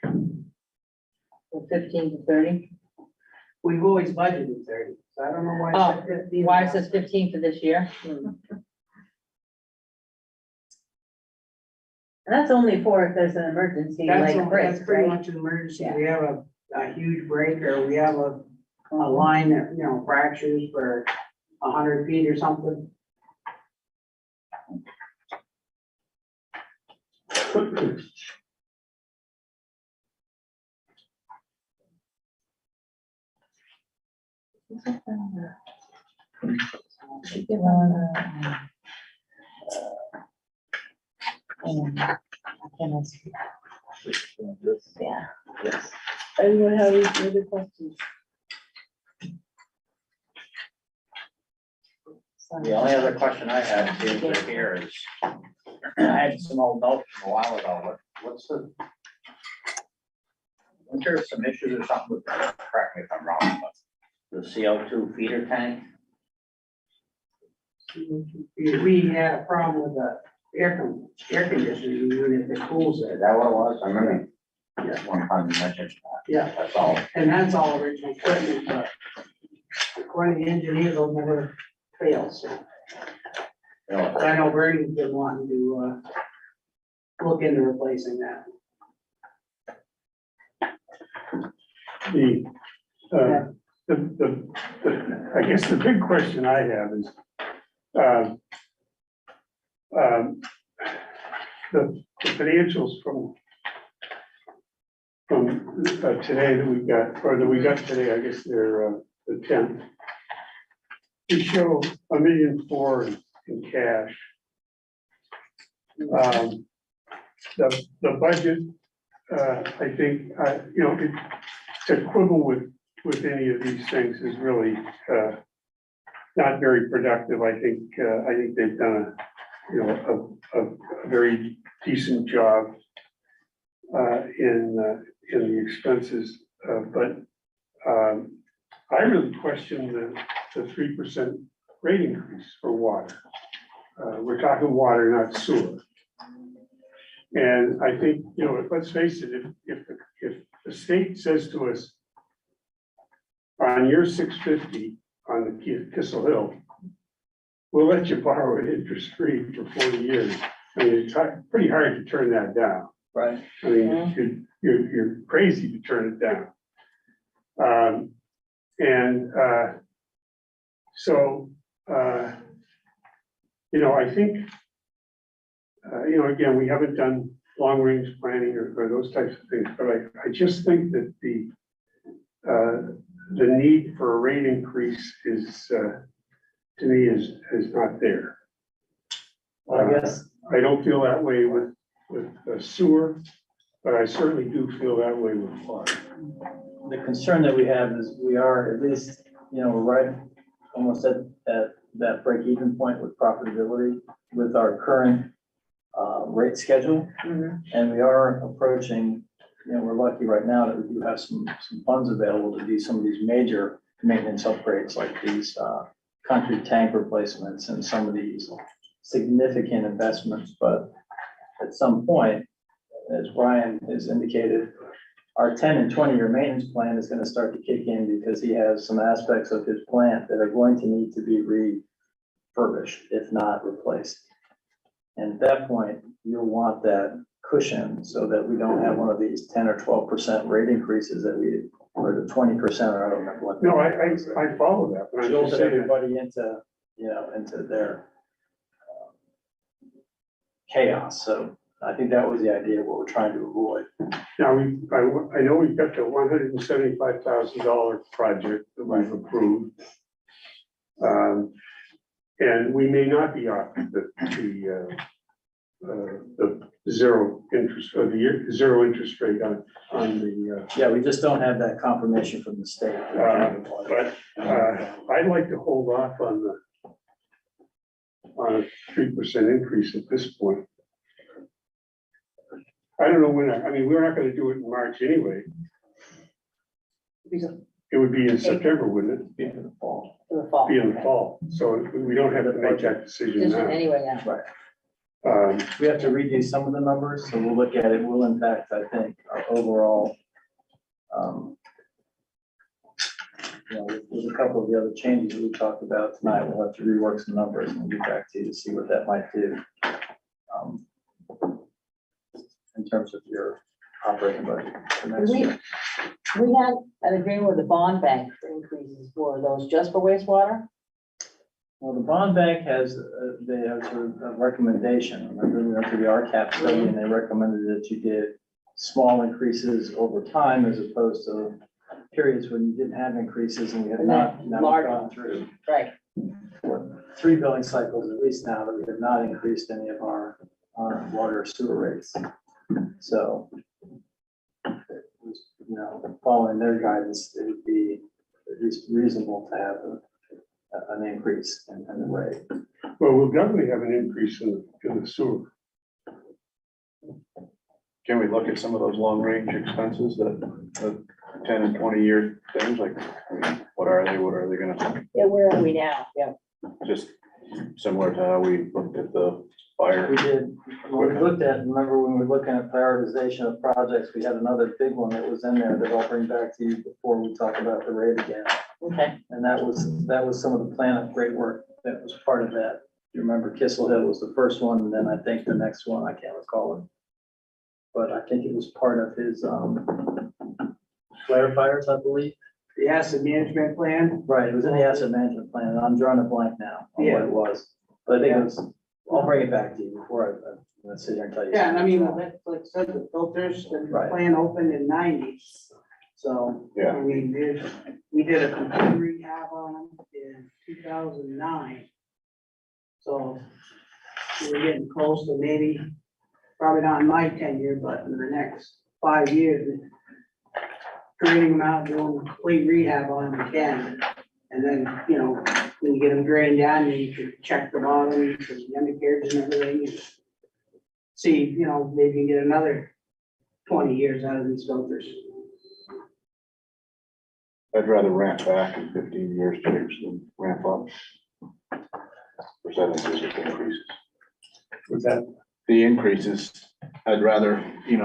From 15 to 30. We've always budgeted 30, so I don't know why. Oh, it said 15. Why it says 15 for this year? And that's only for if there's an emergency, That's, like break, that's pretty right? much an emergency. Yeah. We have a huge break, or we have a line that, you know, fractures for 100 feet or something. Yeah. Anyone have any further questions? The only other question I had, seems right here is, I had some old notes from a while ago, what's the? Was there some issues or something with, correct me if I'm wrong, but the CO2 feeder tank? We had a problem with the air conditioning unit that cools Is it. that what it was? I remember, yes, one time you mentioned that. Yeah, That's all. and that's all original equipment, but according to the engineers, it'll never fail, so. You know, I know Bernie's been wanting to, look into replacing that. I guess the big question I have is, the financials from today that we got, or that we got today, I guess they're the 10th. We show $1.4 million in cash. The budget, I think, you know, to quibble with any of these things is really not very productive. I think they've done a very decent job in the expenses, but I really question the 3% rate increase for water. We're talking water, not sewer. And I think, you know, let's face it, if the state says to us, on year 650 on the Kissel Hill, we'll let you borrow it interest-free for 40 years. I mean, it's pretty hard to turn that down. Right. I mean, you're crazy to turn it down. So, you know, I think, you know, again, we haven't done long-range planning or those types of things, but I just think that the need for a rate increase is, to me, is not there. I guess, I don't feel that way with sewer, but I certainly do feel that way with water. The concern that we have is we are at least, we're right almost at that break-even point with profitability with our current rate schedule. And we are approaching, we're lucky right now that we do have some funds available to do some of these major maintenance upgrades like these concrete tank replacements and some of these significant investments. But at some point, as Brian has indicated, our 10 and 20-year maintenance plan is going to start to kick in because he has some aspects of his plant that are going to need to be refurbished, if not replaced. And at that point, you'll want that cushion so that we don't have one of these 10 or 12% rate increases that we, or the 20%, or I don't remember what. No, I follow that, but I'm just Jolted saying, everybody into, into their chaos. So I think that was the idea, what we're trying to avoid. now I know we've got the $175,000 project that we've approved. And we may not be off the zero interest, or the zero interest rate on the, Yeah, we just don't have that confirmation from the state. but I'd like to hold off on a 3% increase at this point. I don't know when, I mean, we're not gonna do it in March anyway. It would be in September, wouldn't it? Be in the fall. For the fall. Be in the fall, so we don't have to make that decision now. Anyway, now. Right. We have to redo some of the numbers, so we'll look at it. Will impact, I think, our overall, with a couple of the other changes we talked about tonight, we'll have to rework some numbers and get back to you to see what that might do. In terms of your operating budget for next year. We had an agreement with the bond bank for increases for those just for wastewater. Well, the bond bank has, they have sort of a recommendation. Remember, we went to the RCAP study and they recommended that you did small increases over time as opposed to periods when you didn't have increases and we have not now Large gone ones. through Right. 3 billing cycles at least now that we have not increased any of our water sewer rates. So, following their guidance, it would be at least reasonable to have an increase in the rate. Well, we'll definitely have an increase in the sewer. Can we look at some of those long-range expenses, the 10 and 20-year things, like, what are they gonna, Yeah, where are we now? Yeah. just similar to how we looked at the fire? We did, when we looked at, remember when we were looking at prioritization of projects, we had another big one that was in there that I'll bring back to you before we talk about the rate again. Okay. And that was some of the plan upgrade work that was part of that. You remember Kissel Hill was the first one, and then I think the next one, I can't recall it. But I think it was part of his, clarifiers, I believe. The asset management plan, Right, it was in the asset management plan, and I'm drawing a blank now on what it was. But I think it was, I'll bring it back to you before I sit here and tell you. yeah, and I mean, like I said, the filters, the Right. plan opened in '90. So, Yeah. I mean, we did a complete rehab on them in 2009. So we're getting close to maybe, probably not in my tenure, but in the next 5 years, draining them out, doing complete rehab on them again. And then, when you get them drained down, you can check the bottoms and the undercarriage and everything. And see, maybe you can get another 20 years out of these filters. I'd rather ramp back in 15 years, James, than ramp up percentages of increases. Was that, The increases, I'd rather, be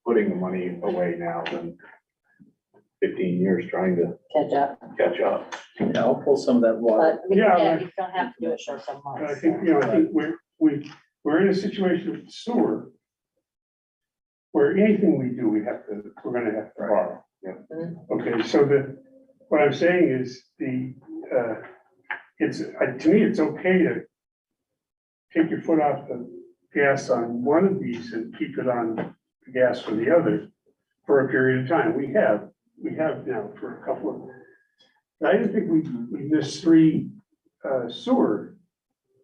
putting the money away now than 15 years trying to Catch up. catch up. Yeah, I'll pull some of that water. But Yeah, you don't have to do it for some I months. think, I think we're in a situation with sewer where anything we do, we're gonna have to borrow. Okay, so what I'm saying is to me, it's okay to take your foot off the gas on one of these and keep it on the gas for the other for a period of time. We have now for a couple of, I don't think we missed 3 sewer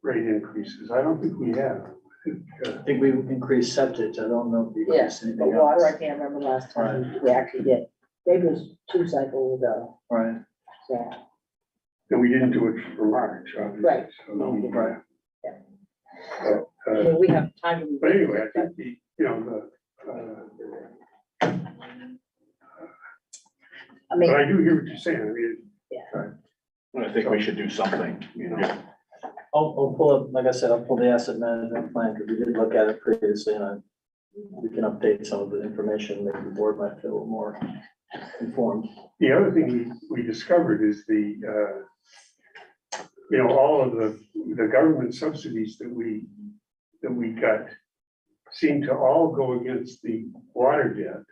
rate increases. I don't think we have. I I think we increased septic. I don't know if you Yeah, guys but anything water, I else. can't remember last time we actually did. Maybe it was 2 cycles ago, Right, so. And we didn't do it for March, obviously. Right. So, right. but, I mean, we have time to. But anyway, I think the, you know, I mean, but I do hear what you're saying. I mean, I think we should do something, you know. I'll pull up, like I said, I'll pull the asset management plan, because we did look at it previously, and we can update some of the information, maybe the board might feel a little more informed. the other thing we discovered is the, you know, all of the government subsidies that we got seem to all go against the water debt.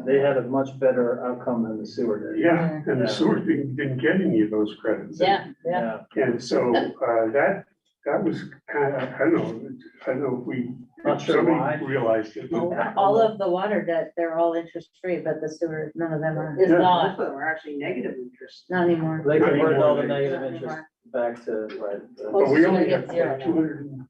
They had a much better outcome than the sewer did. Yeah, and the sewer didn't get any of those credits. yeah, yeah. And so, that was kind of, I don't know if we, Not sure somebody why. realized it. All of the water debt, they're all interest free, but the sewer, none of them are, It's Yeah. not, Most of them are actually negative interest. not anymore. They converted all the Not negative anymore. interest back to, right. But we only Sewer gets have zero like now. 200,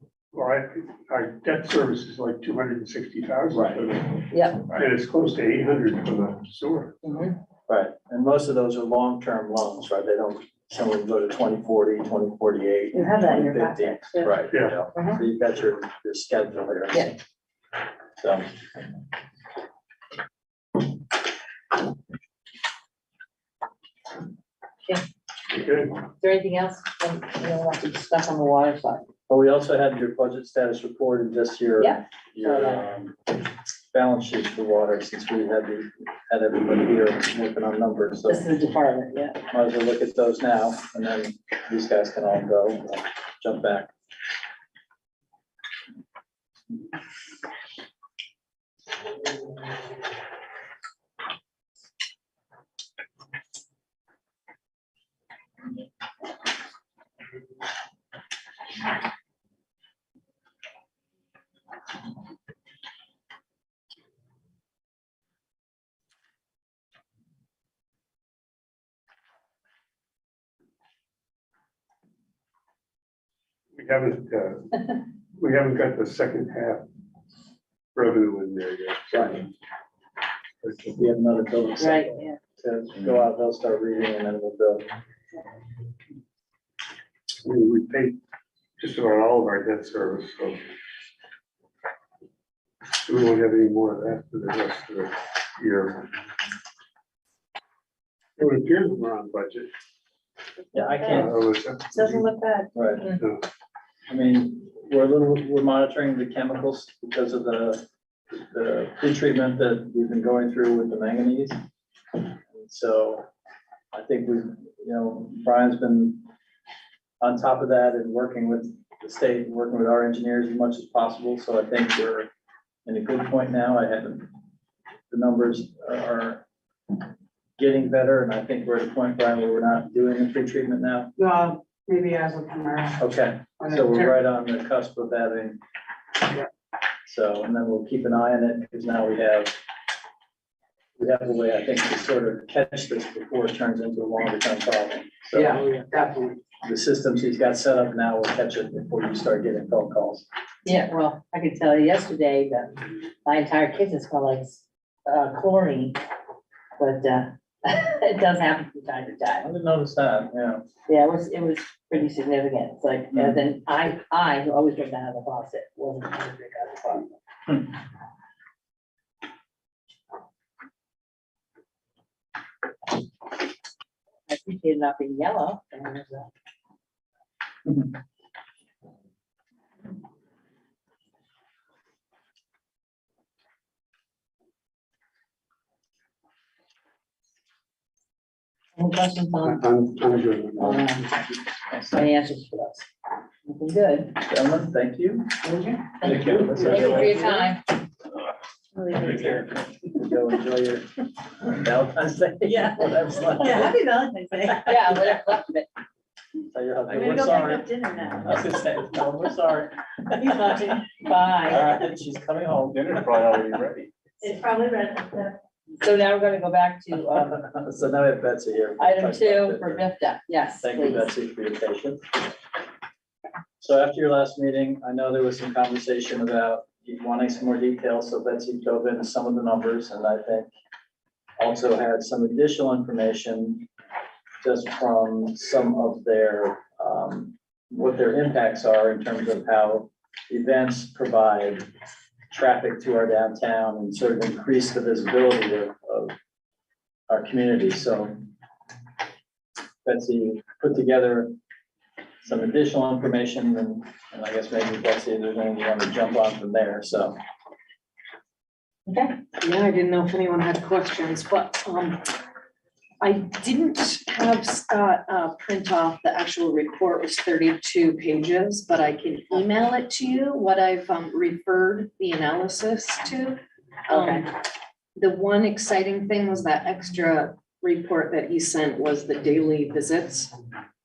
our debt service is like 260,000. Right. yeah. And it's close to 800 for the sewer. Mhm. Right, and most of those are long-term loans, right? They don't, some of them go to 2040, 2048. You have that in your 2050. packet, too. Right, you Yeah. know, Mhm. so you've got your schedule here. Yeah. So, Okay, Is there anything else, want to discuss on the water side? but we also had your budget status report and just your, Yeah. your balance sheet for water, since we had everybody here working on numbers, so This is the department, yeah. might as well look at those now, and then these guys can all go, and I'll jump back. we haven't got the second half revenue in there yet. Right. We have another bill Right, cycle yeah. to go out, they'll start reading, and then we'll bill. We paid just about all of our debt service, so we won't have any more of that for the rest of the year. It would appear that we're on budget. Yeah, I can't, Doesn't look bad. right. No. I mean, we're monitoring the chemicals because of the pre-treatment that we've been going through with the manganese. And so I think Brian's been on top of that and working with the state, and working with our engineers as much as possible. So I think we're in a good point now. The numbers are getting better, and I think we're at a point, Brian, where we're not doing the pre-treatment now. Well, maybe as of tomorrow. Okay, so we're right on the cusp of having. So, and then we'll keep an eye on it, because now we have a way, I think, to sort of catch this before it turns into a longer term problem. So Yeah, definitely. the systems he's got set up now will catch it before you start getting phone calls. Yeah, well, I could tell you yesterday that my entire kitchen smelled like chlorine, but it does happen from time to I time. didn't notice that, yeah. Yeah, it was pretty significant. It's like, and then I who always drink out of the faucet, wasn't going to drink out of the faucet. I appreciate it not being yellow. And there's any questions on I'm good. financials for us? Looking good. Gentlemen, thank you. Thank you. Thank you. Thank you for your time. Take care. Go enjoy your Valentine's Day. Yeah. Whatever's left. happy Valentine's Day. Yeah, whatever left of it. Tell your husband, I'm gonna we're go pick sorry. up dinner now. I was gonna say, no, we're sorry. He's watching. All Bye. right, she's coming home. Dinner's probably already ready. It's probably red. So now we're gonna go back to So now we have Betsy here. item 2 for BFDDA. Yes, Thank you, please. Betsy, for your patience. So after your last meeting, I know there was some conversation about you wanting some more details, so Betsy dove into some of the numbers, and I think also had some additional information just from some of their, what their impacts are in terms of how events provide traffic to our downtown and sort of increase the visibility of our community. So Betsy put together some additional information, and I guess maybe Betsy, if there's anything you want to jump on from there, so. Okay. Yeah, I didn't know if anyone had questions, but I didn't have Scott print off the actual report. It was 32 pages, but I can email it to you, what I've referred the analysis to. Okay. The one exciting thing was that extra report that he sent was the daily visits.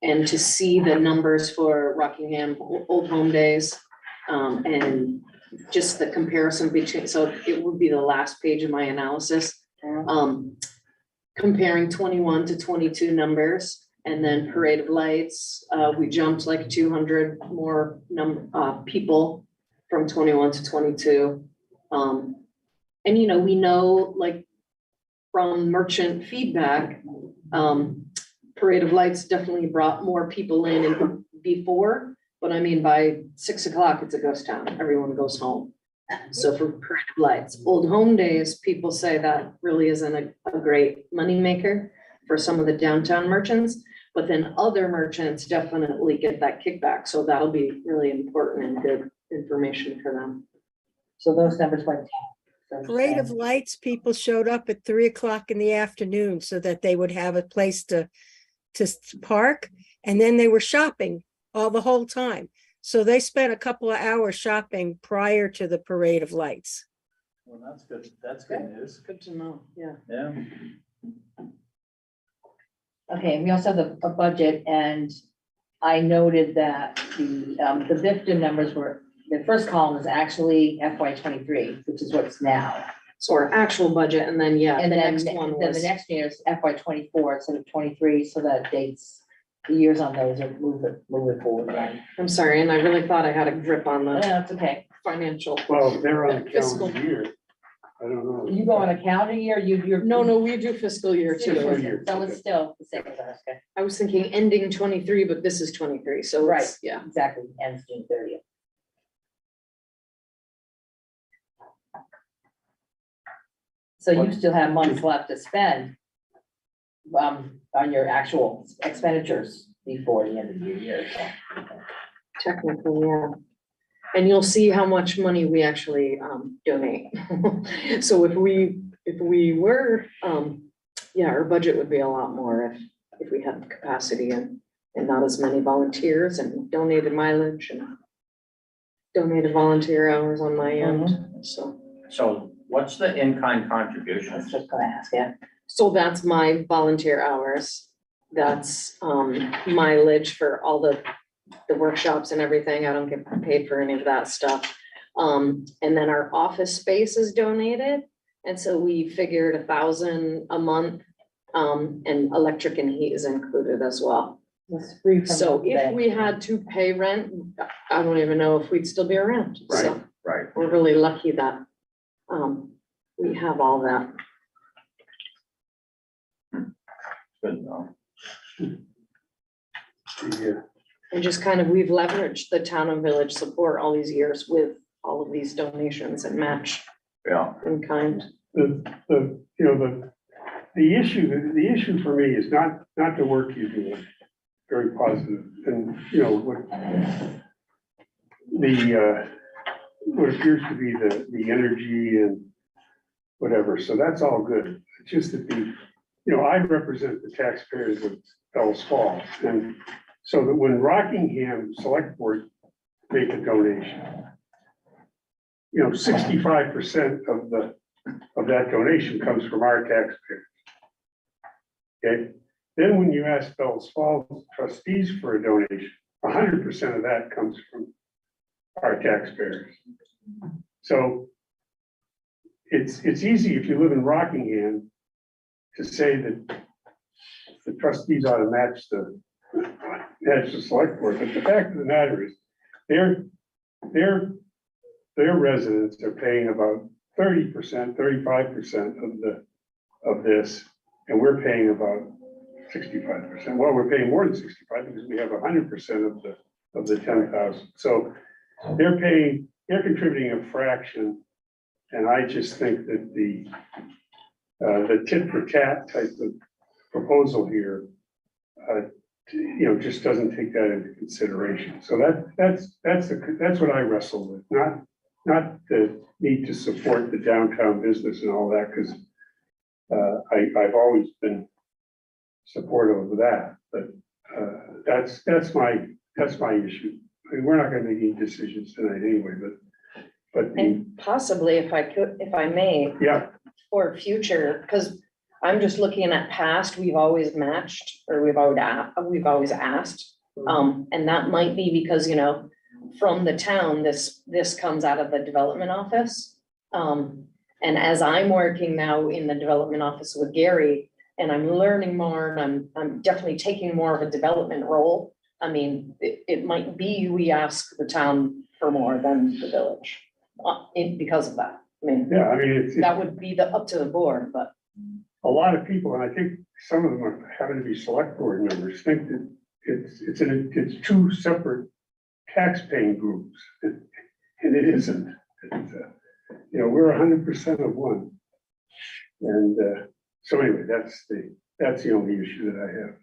And to see the numbers for Rockingham Old Home Days, and just the comparison between, so it would be the last page of my analysis. Comparing 21 to 22 numbers, and then Parade of Lights, we jumped like 200 more people from 21 to 22. And you know, we know like from merchant feedback, Parade of Lights definitely brought more people in before, but I mean, by 6 o'clock, it's a ghost town. Everyone goes home. So for Parade of Lights, Old Home Days, people say that really isn't a great moneymaker for some of the downtown merchants, but then other merchants definitely get that kickback. So that'll be really important and good information for them. So those numbers went down. Parade of Lights, people showed up at 3 o'clock in the afternoon so that they would have a place to park, and then they were shopping the whole time. So they spent a couple of hours shopping prior to the Parade of Lights. Well, that's good. That's good news. Good to know, yeah. Yeah. Okay, and we also have a budget, and I noted that the BFDDA numbers were, the first column is actually FY 23, which is what's now. So our actual budget, and then, yeah, And the then, next one then was. the next year is FY 24 instead of 23, so that dates, the years on those are move it forward. Right? I'm sorry, and I really thought I had a grip on No, the that's okay. financial. Well, they're on the Fiscal. calendar year. I don't know. You go on a calendar year, you're. No, we do fiscal year Fiscal too. year. So it's still the same as ours, okay? I was thinking ending 23, but this is 23, so Right. it's, yeah. Exactly, ends June 30th. So you still have months left to spend on your actual expenditures before the end of the year, so. Technically, yeah. And you'll see how much money we actually donate. So if we were, yeah, our budget would be a lot more if we had the capacity and not as many volunteers and donated mileage and donated volunteer hours on my end, so. So what's the in-kind contribution? That's just gonna ask, yeah. So that's my volunteer hours. That's mileage for all the workshops and everything. I don't get paid for any of that stuff. And then our office space is donated. And so we figured 1,000 a month, and electric and heat is included as well. It's free from So the if bank. we had to pay rent, I don't even know if we'd still be around. So Right. we're really lucky that we have all that. Good enough. Yeah. And just kind of, we've leveraged the town and village support all these years with all of these donations and match Yeah. in kind. The issue for me is not the work you do, very positive, and, you know, what appears to be the energy and whatever, so that's all good. It's just that I represent the taxpayers of Bellows Falls, and so that when Rockingham Select Board make a donation, 65% of that donation comes from our taxpayers. Okay, then when you ask Bellows Falls trustees for a donation, 100% of that comes from our taxpayers. So it's easy if you live in Rockingham to say that the trustees ought to match the select board, but the fact of the matter is, their, their residents are paying about 30%, 35% of this, and we're paying about 65%. Well, we're paying more than 65 because we have 100% of the 10,000. So they're contributing a fraction. And I just think that the tit for tat type of proposal here, just doesn't take that into consideration. So that's what I wrestle with, not the need to support the downtown business and all that, because I've always been supportive of that, but that's my issue. I mean, we're not gonna make any decisions tonight anyway, but And possibly if I may, yeah, for future, because I'm just looking at past, we've always matched, or we've always asked. And that might be because, from the town, this comes out of the development office. And as I'm working now in the development office with Gary, and I'm learning more, and I'm definitely taking more of a development role. I mean, it might be we ask the town for more than the village, because of that. I mean, yeah, I mean, that would be up to the board, but. a lot of people, and I think some of them are having to be select board members, think that it's two separate tax-paying groups, and it isn't. We're 100% of one. And so anyway, that's the only issue that I have.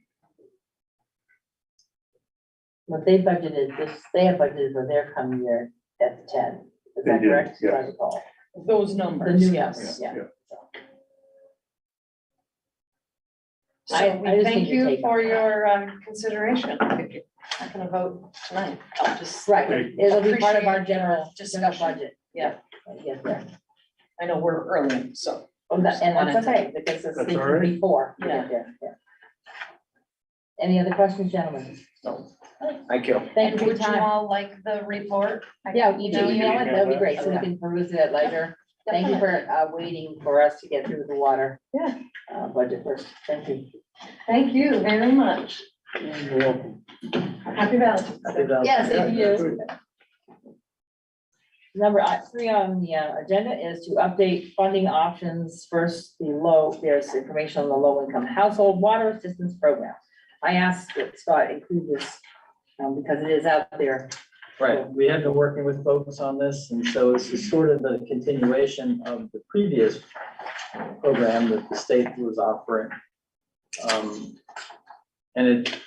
What they budgeted, they have budgeted for their coming year at 10. Is They that did, correct? yes. As I recall. Those The numbers, new yes. numbers, yeah. So I we just thank need your you take on for that. your consideration. I'm not gonna vote tonight. I'll just. Right, it'll be part of our Appreciate general discussion. budget. Yeah. Yes, there. I know we're early, so. And that's okay, because it's That's all right. before. Yeah. Any other questions, gentlemen? Thank you. Thank you for your Would you time. all like the report? Yeah, you do email it, that'd be great, so we Okay. can peruse it at leisure. Thank you for waiting for us to get through the water. Yeah. Budget first, thank you. Thank you very much. You're welcome. Happy Valentine's Day. Yes, thank you. Number 3 on the agenda is to update funding options. First, there's information on the low-income household water assistance program. I asked that Scott include this because it is out there. Right, we have been working with folks on this, and so this is sort of a continuation of the previous program that the state was offering. And at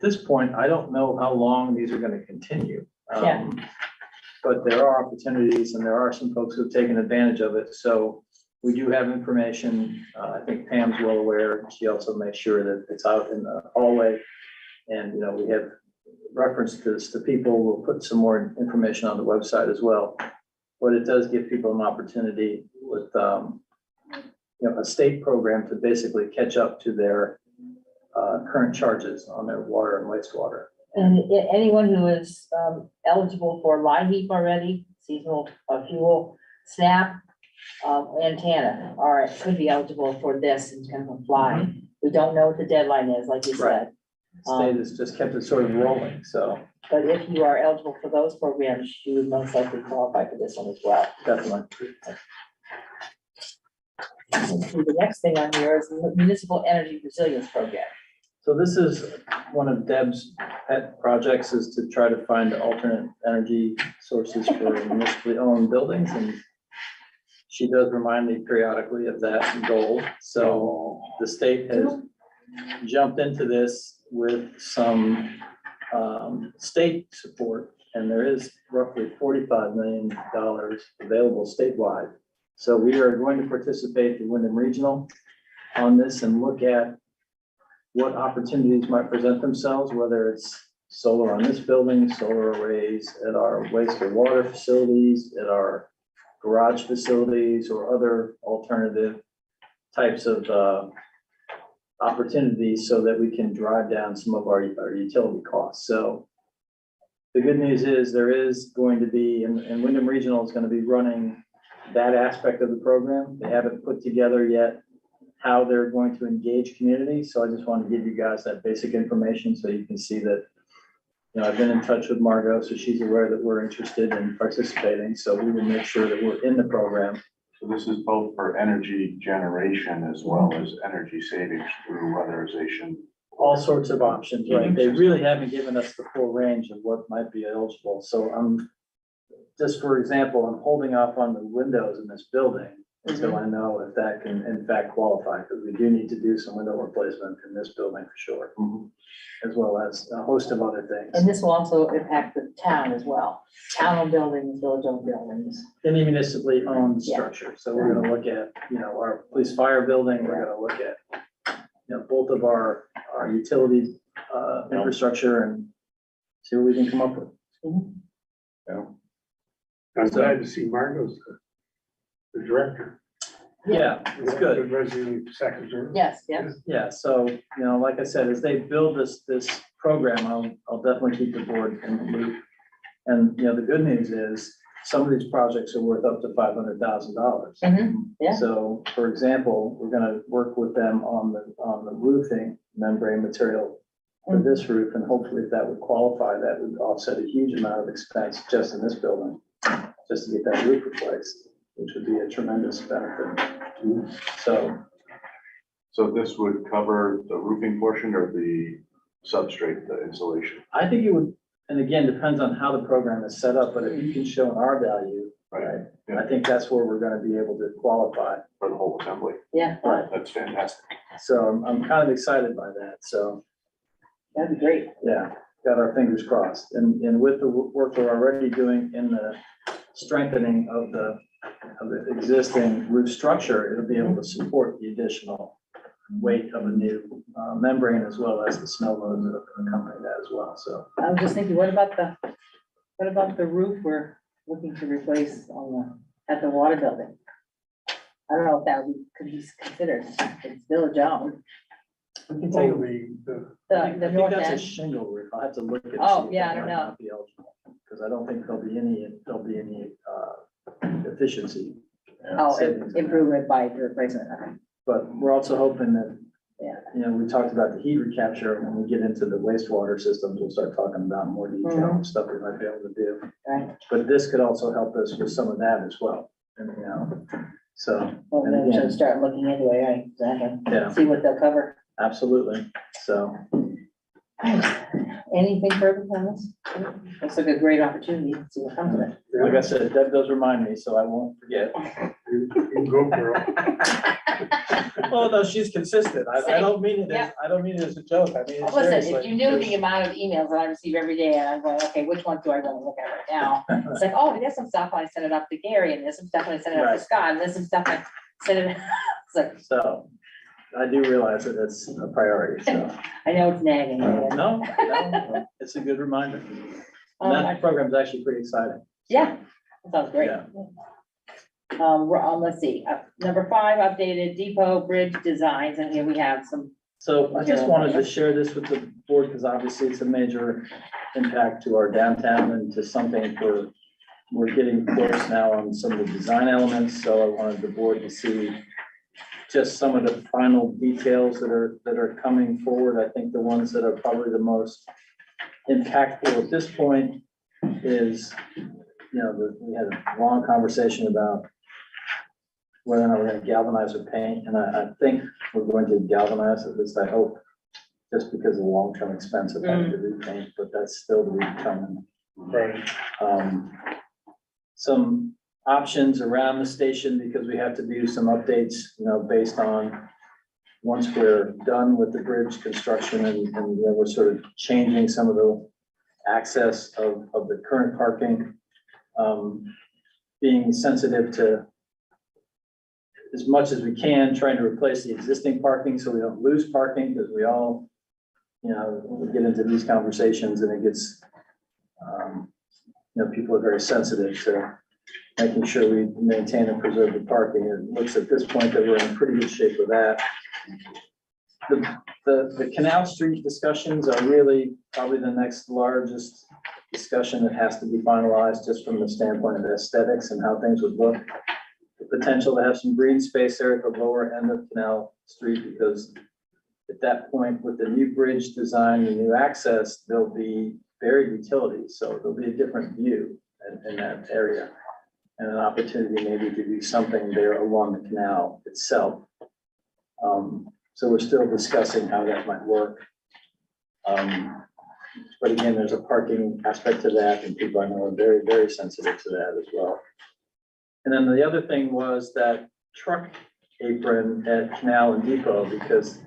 this point, I don't know how long these are gonna continue. Yeah. But there are opportunities, and there are some folks who have taken advantage of it, so we do have information. I think Pam's well aware. She also makes sure that it's out in the hallway. And, we have reference to this to people. We'll put some more information on the website as well. But it does give people an opportunity with, a state program to basically catch up to their current charges on their water and wastewater. And anyone who is eligible for LIHEAP already, seasonal fuel, SNAP, and TANF, could be eligible for this and can apply. We don't know what the deadline is, like you said. State has just kept it sort of rolling, so But if you are eligible for those programs, you would most likely qualify for this one as well. definitely. The next thing on here is the Municipal Energy Resilience Program. So this is one of Deb's pet projects, is to try to find alternate energy sources for municipally owned buildings, and she does remind me periodically of that goal. So the state has jumped into this with some state support, and there is roughly $45 million available statewide. So we are going to participate in Wyndham Regional on this and look at what opportunities might present themselves, whether it's solar on this building, solar arrays at our waste or water facilities, at our garage facilities, or other alternative types of opportunities so that we can drive down some of our utility costs. So the good news is there is going to be, and Wyndham Regional is going to be running that aspect of the program. They haven't put together yet how they're going to engage community. So I just want to give you guys that basic information so you can see that, I've been in touch with Margot, so she's aware that we're interested in participating, so we will make sure that we're in the program. So this is both for energy generation as well as energy savings through weatherization. All sorts of options, right? They really haven't given us the full range of what might be eligible, so just for example, I'm holding off on the windows in this building until I know if that can in fact qualify, because we do need to do some window replacement in this building for sure, as well as a host of other things. And this will also impact the town as well, town-owned buildings, village-owned buildings. Any municipally owned Yeah. structure, so we're gonna look at, our police fire building, we're gonna look at, both of our utility, infrastructure and see what we can come up with. I'm glad to see Margot's the director. Yeah, it's good. The resident secretary. Yes, yeah. Yeah, so, like I said, as they build this program, I'll definitely keep the board in the loop. And, the good news is, some of these projects are worth up to $500,000. Yeah. So, for example, we're gonna work with them on the roofing membrane material for this roof, and hopefully if that would qualify, that would offset a huge amount of expense just in this building, just to get that roof replaced, which would be a tremendous benefit. So this would cover the roofing portion or the substrate, the insulation? I think it would, and again, depends on how the program is set up, but if you can show an R value, right? Yeah. I think that's where we're gonna be able to qualify. For the whole assembly. Yeah, Right. That's fantastic. So I'm kind of excited by that. So, that'd be great. yeah, got our fingers crossed. And with the work we're already doing in the strengthening of the existing roof structure, it'll be able to support the additional weight of a new membrane, as well as the snow loads that accompany that as well. So I was just thinking, what about the roof we're looking to replace at the water building? I don't know if that could be considered, it's village owned. Oh, The I think north that's a end, shingle roof. I'll have to look at it. Oh, yeah, I don't know. Because I don't think there'll be any efficiency. savings in that. improvement by replacement, okay. But we're also hoping that, Yeah. we talked about the heat recapture. When we get into the wastewater systems, we'll start talking about more detail and stuff we might be able to do. Right. But this could also help us with some of that as well. And, so, Well, and then we should again, start looking anyway, right, exactly, yeah, see what they'll cover. absolutely. So, Anything further on this? Looks like a great opportunity, see what comes of it. like I said, Deb does remind me, so I won't forget. You go, girl. Oh, no, she's consistent. I don't mean it Yeah. as a joke. I mean, it's Listen, if seriously. you knew the amount of emails that I receive every day, and I'm going, okay, which one do I want to look at right now? It's like, oh, there's some stuff I sent it up to Gary, and there's some stuff I sent it up to Right. Scott, and there's some stuff I sent it, it's like, So, I do realize that it's a priority, so. I know it's nagging. No, it's a good reminder. And Um, that program's actually pretty exciting. Yeah, that sounds great. Yeah. We're on, let's see, number 5, updated depot bridge designs, and here we have some, So I just wanted to share this with the board, because obviously it's a major impact to our downtown and to something we're getting close now on some of the design elements, so I wanted the board to see just some of the final details that are coming forward. I think the ones that are probably the most impactful at this point is, we had a long conversation about whether or not we're gonna galvanize or paint, and I think we're going to galvanize, at least I hope, just because of the long-term expense of having to repaint, but that's still to be determined. Right. Some options around the station, because we have to do some updates, based on once we're done with the bridge construction and we're sort of changing some of the access of the current parking, being sensitive to, as much as we can, trying to replace the existing parking so we don't lose parking, because we all, we get into these conversations and it gets, people are very sensitive to making sure we maintain and preserve the parking. It looks at this point that we're in pretty good shape with that. The Canal Street discussions are really probably the next largest discussion that has to be finalized, just from the standpoint of aesthetics and how things would look. The potential to have some green space there at the lower end of Canal Street, because at that point, with the new bridge design, the new access, there'll be buried utilities, so there'll be a different view in that area. And an opportunity maybe to do something there along the canal itself. So we're still discussing how that might work. But again, there's a parking aspect to that, and people I know are very, very sensitive to that as well. And then the other thing was that truck apron at Canal and Depot, because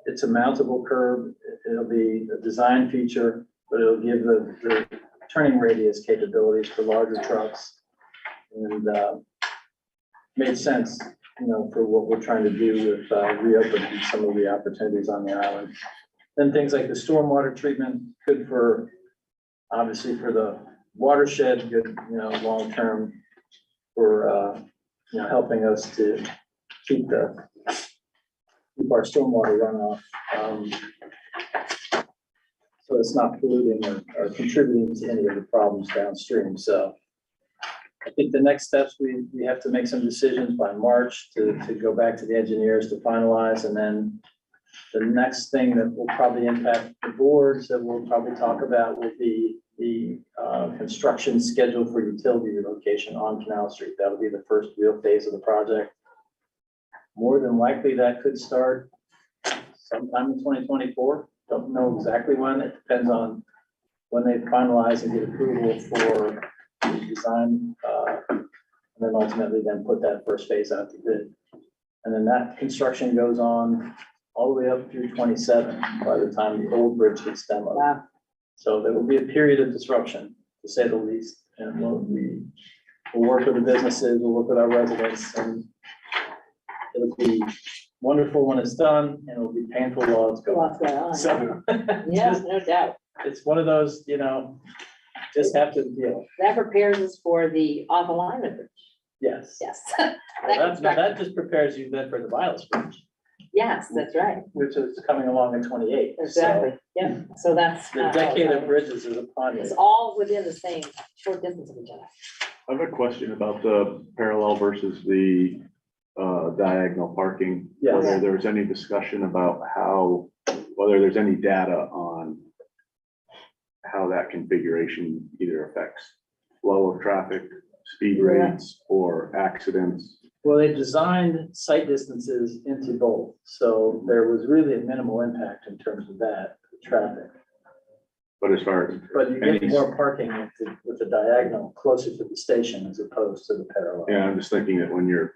it's a mountable curb. It'll be a design feature, but it'll give the turning radius capabilities for larger trucks. And made sense, you know, for what we're trying to do with reopening some of the opportunities on the island. Then things like the stormwater treatment, good for, obviously for the watershed, good, you know, long-term for, you know, helping us to keep our stormwater runoff. So it's not polluting or contributing to any of the problems downstream. So I think the next steps, we have to make some decisions by March to go back to the engineers to finalize. And then the next thing that will probably impact the boards that we'll probably talk about will be the construction schedule for utility relocation on Canal Street. That'll be the first real phase of the project. More than likely, that could start sometime in 2024. Don't know exactly when. It depends on when they finalize and get approval for the design, and then ultimately then put that first phase out to bid. And then that construction goes on all the way up through 27 by the time the old bridge gets demoed. Wow. So there will be a period of disruption, to say the least. And we'll work with the businesses, we'll work with our residents, and it'll be wonderful when it's done, and it'll be painful while it's going. What's going on? So Yeah, no doubt. it's one of those, you know, just have to deal. That prepares us for the off alignment bridge. Yes. Yes. That just prepares you then for the Bellows Bridge, Yes, that's right. which is coming along in 28. So Exactly. Yeah. So that's. the decade of bridges is upon It's you. all within the same short distance of each other. I have a question about the parallel versus the diagonal parking. Yes. Whether there's any discussion about whether there's any data on how that configuration either affects flow of traffic, speed Yeah. rates, or accidents. Well, they designed sight distances into both, so there was really a minimal impact in terms of that traffic. But as far as, But you get more parking with the diagonal closer to the station as opposed to the parallel. yeah, I'm just thinking that when you're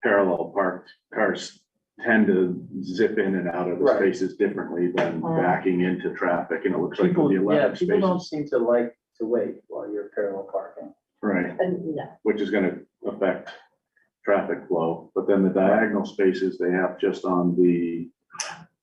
parallel parked, cars tend to zip in and out of the Right. spaces differently than backing into traffic, and it looks like People, the yeah, 11 people don't spaces. seem to like to wait while you're parallel parking. Right, And no, which is gonna affect traffic flow, but then the diagonal spaces they have just on the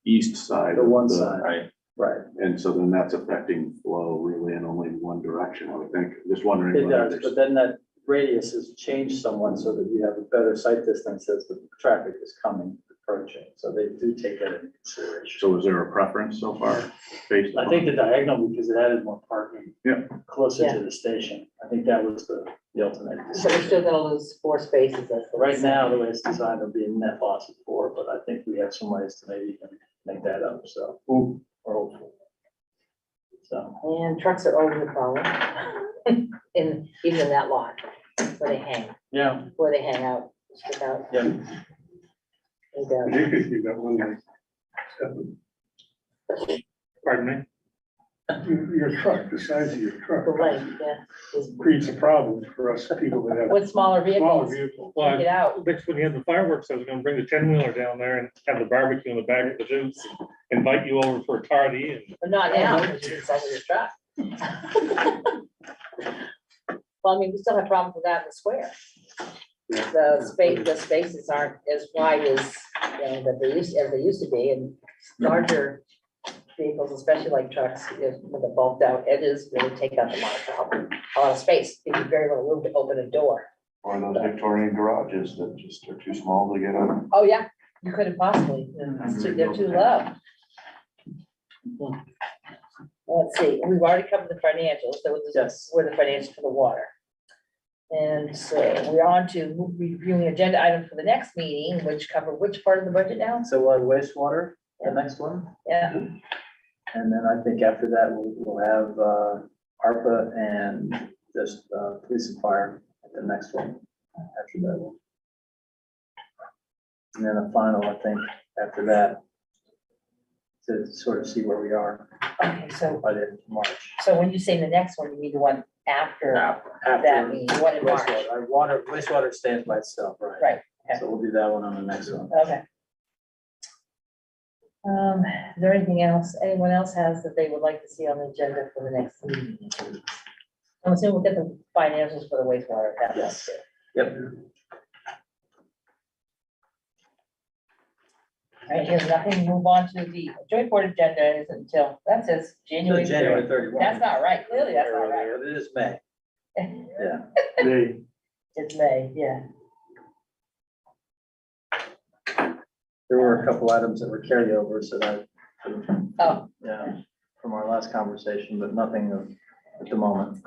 east side. The of one side. Right. And so then that's affecting flow really in only one direction, I would think. Just wondering. It whether does, there's- but then that radius has changed somewhat so that you have a better sight distance as the traffic is coming, approaching. So they do take that into consideration. So is there a preference so far based I on? think the diagonal, because it added more parking. Yeah. Closer Yeah. to the station. I think that was the ultimate so we're decision. still gonna lose 4 spaces. That's what Right it's now, saying. the way it's designed, there'll be a net loss of 4, but I think we have some ways to maybe even make that up, so. We're hopeful. So, And trucks are always a problem in, even in that lot, where they hang, yeah, where they hang out, stick out. yeah. They go. You got one nice. Pardon me? Your truck, the size of your truck The length, yeah. is- creates a problem for us people that have With smaller smaller vehicles, vehicles. Well, get out. next when you have the fireworks, I was gonna bring the 10-wheeler down there and have the barbecue in the back of the booth, invite you over for a tardy and. But not now, because you decided to truck. Well, I mean, we still have problems with that in the square. The spaces aren't as wide as, you know, that they used to be, and larger vehicles, especially like trucks, with the bulked out edges, really take up a lot of space. If you very little room to open a door. Or those Victorian garages that just are too small to get on. Oh, yeah, you couldn't possibly, they're too low. Let's see, we've already covered the financials, so Yes. were the financials for the water. And so we're on to reviewing agenda items for the next meeting, which cover which part of the budget now? So wastewater, the next one? Yeah. And then I think after that, we'll have ARPA and just police and fire at the next one after that. And then a final, I think, after that, to sort of see where we are Okay, so, by the end of March. so when you say the next one, you mean the one after that meeting, what in March? Wastewater stands by itself, right? Right, okay. So we'll do that one on the next one. Okay. Is there anything else, anyone else has that they would like to see on the agenda for the next meeting? I'm assuming we'll get the financials for the wastewater. Yes. Yep. All right, here's nothing, move on to the joint board agenda is until, that says January January 3rd. 31. That's not right, clearly that's not right. It is May. Yeah. It's May, yeah. There were a couple items that were carryovers that Oh, yeah, from our last conversation, but nothing at the moment.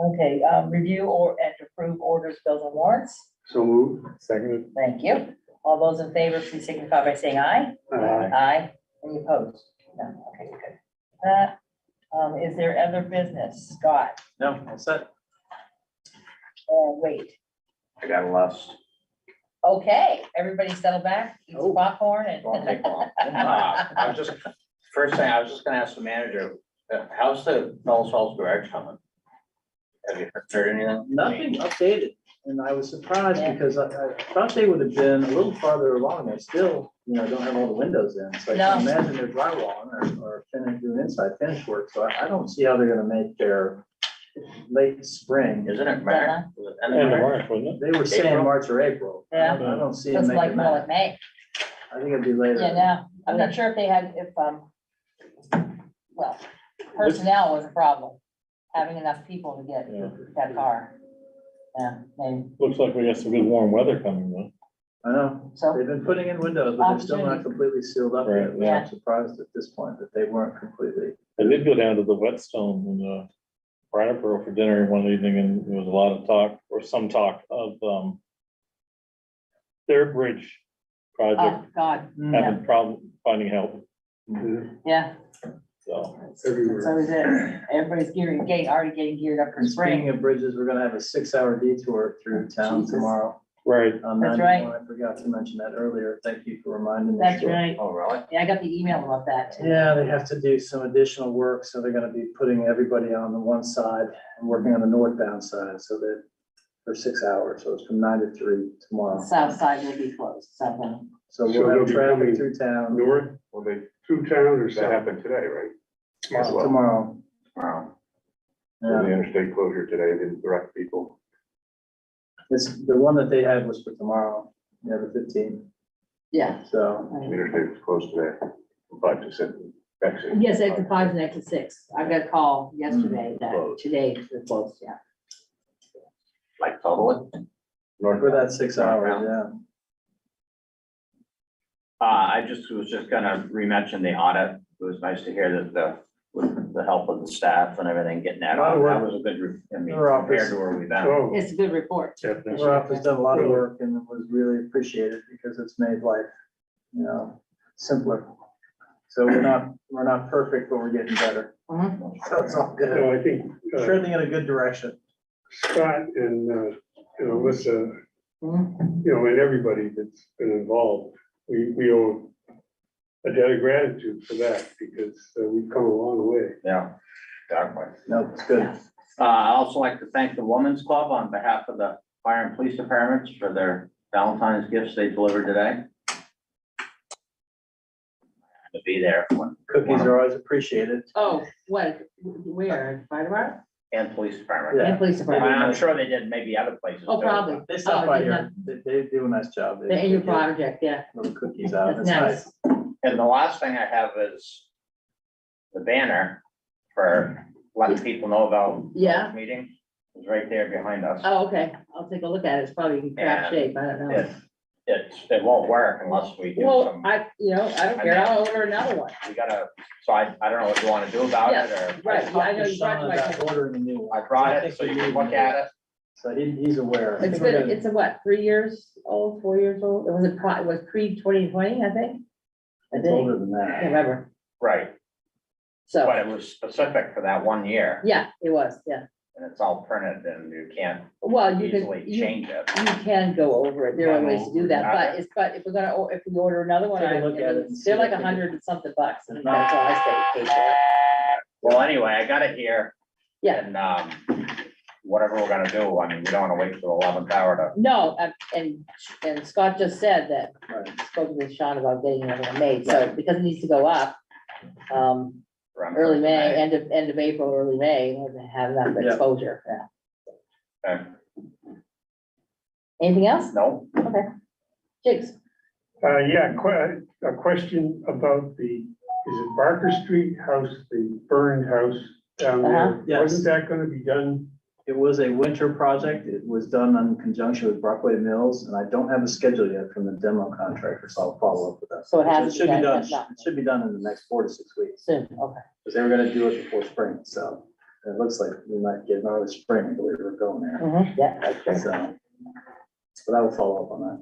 okay, review and approve orders, bills and warrants. So moved. Seconded. Thank you. All those in favor, please signify by saying aye. Aye. Any opposed? No, okay, good. That, is there other business? Scott, No, that's it. wait. I got a list. Okay, everybody settle back, eat some popcorn and. Won't take long. I was just, first thing, I was just gonna ask the manager, how's the Bellows garage coming? Have you heard anything? Nothing updated, and I was surprised Yeah. because I thought they would have been a little farther along. They still, don't have all the windows in. So I can No. imagine they're drywalling or doing inside finish work. So I don't see how they're gonna make their late spring. Isn't it March? Was it end of End of March? March, wasn't it? They were saying April? March or April. Yeah. I don't see them Looks making like more like that. May. I think it'd be later. Yeah, no, I'm not sure if they had, well, personnel was a problem, having enough people to get Yeah. that far. Yeah, maybe, Looks like we got some good warm weather coming though. I know. so, They've been putting in windows, but they're still not Opportunity. completely sealed up yet. Right, yeah. I'm surprised at this point that they weren't completely. I did go down to the Whetstone in Brattleboro for dinner one evening, and there was a lot of talk, or some talk of their bridge oh, project God, having problem finding help, yeah. so. Everywhere. So is it, everybody's already getting geared up for And speaking spring. of bridges, we're gonna have a 6-hour detour through town Jesus. tomorrow. Right, On That's 91. I forgot to mention that earlier. Thank you for reminding me. That's Sure. right. Oh, really? Yeah, I got the email about that too. Yeah, they have to do some additional work, so they're gonna be putting everybody on the one side and working on the northbound side, so that for 6 hours, so it's from 9 to 3 tomorrow. South side will be closed, something. So So we'll they'll have be traffic coming through town North, Well, they, through town or that south? happened today, right? As well. tomorrow. Wow. So Yeah, the interstate closure today didn't direct people. it's, the one that they had was for tomorrow, yeah, the 15th, Yeah. so. The interstate was closed today, from 5 to 6. Exit. Yes, exit 5 and exit 6. I got a call yesterday that Closed. today it's closed, yeah. Like totally? For that 6 hours, yeah. I was just gonna re-mention the audit. It was nice to hear that with the help of the staff and everything, getting that A lot on. of That work. was a good, I mean, Our compared office. to where we've been. Oh, It's a good report. definitely. Our office done a lot of work and it was really appreciated because it's made life, simpler. So we're not perfect, but we're getting better. Mhm. So it's all good. No, I think Trending in a good direction. Scott and Alyssa, Mhm. and everybody that's been involved, we owe a debt of gratitude for that because we've come a long way. Yeah, exactly. No, it's good. I also like to thank the Women's Club on behalf of the fire and police departments for their Valentine's gifts they delivered today. To be there when. Cookies are always appreciated. Oh, what, where, fire department And police department. Yeah. and police department? I'm sure they did maybe other places. Oh, too. probably. They stop Oh, by did here. They do a nice job. The They annual give project, yeah. little cookies out. That's It's nice. And the last thing I have is the banner for letting people know about. Yeah. the Meeting is right there behind us. Oh, okay, I'll take a look at it. It's probably in crap Yeah. shape, I don't know. It won't work unless we do Well, some, I don't care, I'll order another one. we gotta, so I don't know what you wanna do about it or. Right, yeah, I know you brought Sean my. about ordering a new one. I brought I it think so we you can need look at it. So he's aware. I It's think we're good, gonna- it's a what, 3 years old, 4 years old? It was pre-2020, I think? I It's think, older than I can't that. remember. Right, So, but it was specific for that 1 year, yeah, it was, yeah. and it's all printed, and you can't Well, you easily can, you change it. can go over it. There are ways to do that, but if we're gonna, if we order another one, Take a I look at it and see they're like what they do. 100 and something bucks, and that's all I say, pay for it. Well, anyway, I got it here. Yeah. And, whatever we're gonna do, I mean, we don't wanna wait till the 11th hour to. No, and Scott just said that, spoke with Sean about getting everything made, so because it needs to go up, around early 1st of May, end of April, early May, we're gonna have enough Yeah. exposure, yeah. Okay. Anything else? No, Okay. Jigs, Yeah, a question about is it Barker Street house, the burned house down Uh-huh. there? Yes. Wasn't that gonna be done? It was a winter project. It was done in conjunction with Brockway Mills, and I don't have a schedule yet from the demo contractor, so I'll follow up with that. So it hasn't It should be been done, done. it should be done in the next 4 to 6 weeks, soon, okay. because they were gonna do it before spring, so it looks like we might get another spring, the way we're going there, Yeah, that's great. so. But I will follow up on that.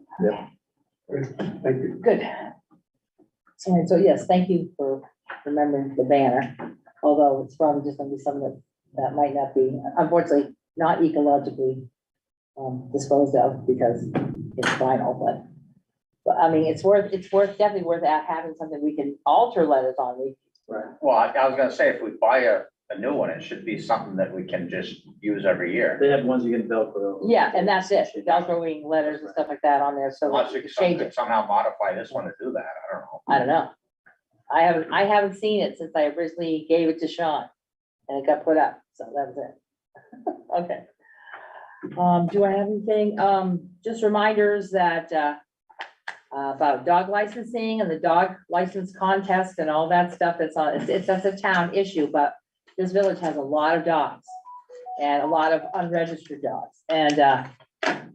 Yep. Thank you. Good. So yes, thank you for remembering the banner, although it's probably just gonna be something that might not be, unfortunately, not ecologically disposed of because it's vinyl, but I mean, it's definitely worth having something we can alter letters on. Right. well, I was gonna say, if we buy a new one, it should be something that we can just use every year. They have ones you can Velcro. Yeah, and that's it, Velcroing letters and stuff like that on there, so Unless we you can change could it. somehow modify this one to do that, I don't know. I don't know. I haven't seen it since I originally gave it to Sean, and it got put up, so that was it. Okay. Do I have anything? Just reminders that, about dog licensing and the dog license contest and all that stuff that's on, that's a town issue, but this village has a lot of dogs and a lot of unregistered dogs. And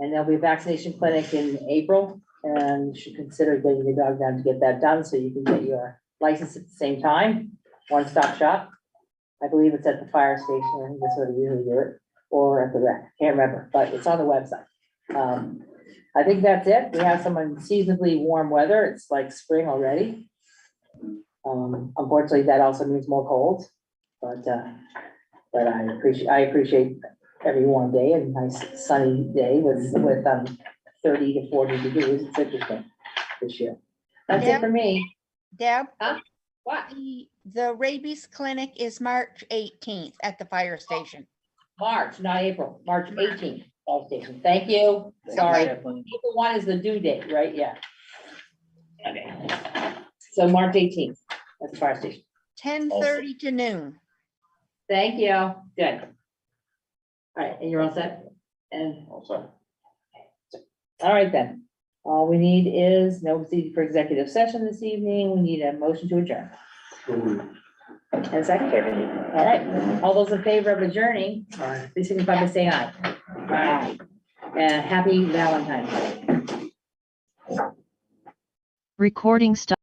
there'll be a vaccination clinic in April, and you should consider getting your dog down to get that done so you can get your license at the same time, one-stop shop. I believe it's at the fire station, I think that's where they usually do it, or at the rec, can't remember, but it's on the website. I think that's it. We have some unseasonably warm weather. It's like spring already. Unfortunately, that also means more cold, but I appreciate every warm day and nice sunny day with 30 to 40 degrees. It's interesting this year. That's it for me. Deb, What? the rabies clinic is March 18th at the fire station. March, not April, March 18th, fire station. Thank you. Sorry. Definitely. April 1 is the due date, right? Yeah. Okay. So March 18th at the fire station. 10:30 to noon. Thank you. Good. All right, and you're all set? And, Also, all right then. All we need is no proceeding for executive session this evening. We need a motion to adjourn. And a second. All right, all those in favor of adjourning, Aye. please signify by saying aye. Aye. And happy Valentine's Day. Recording stop.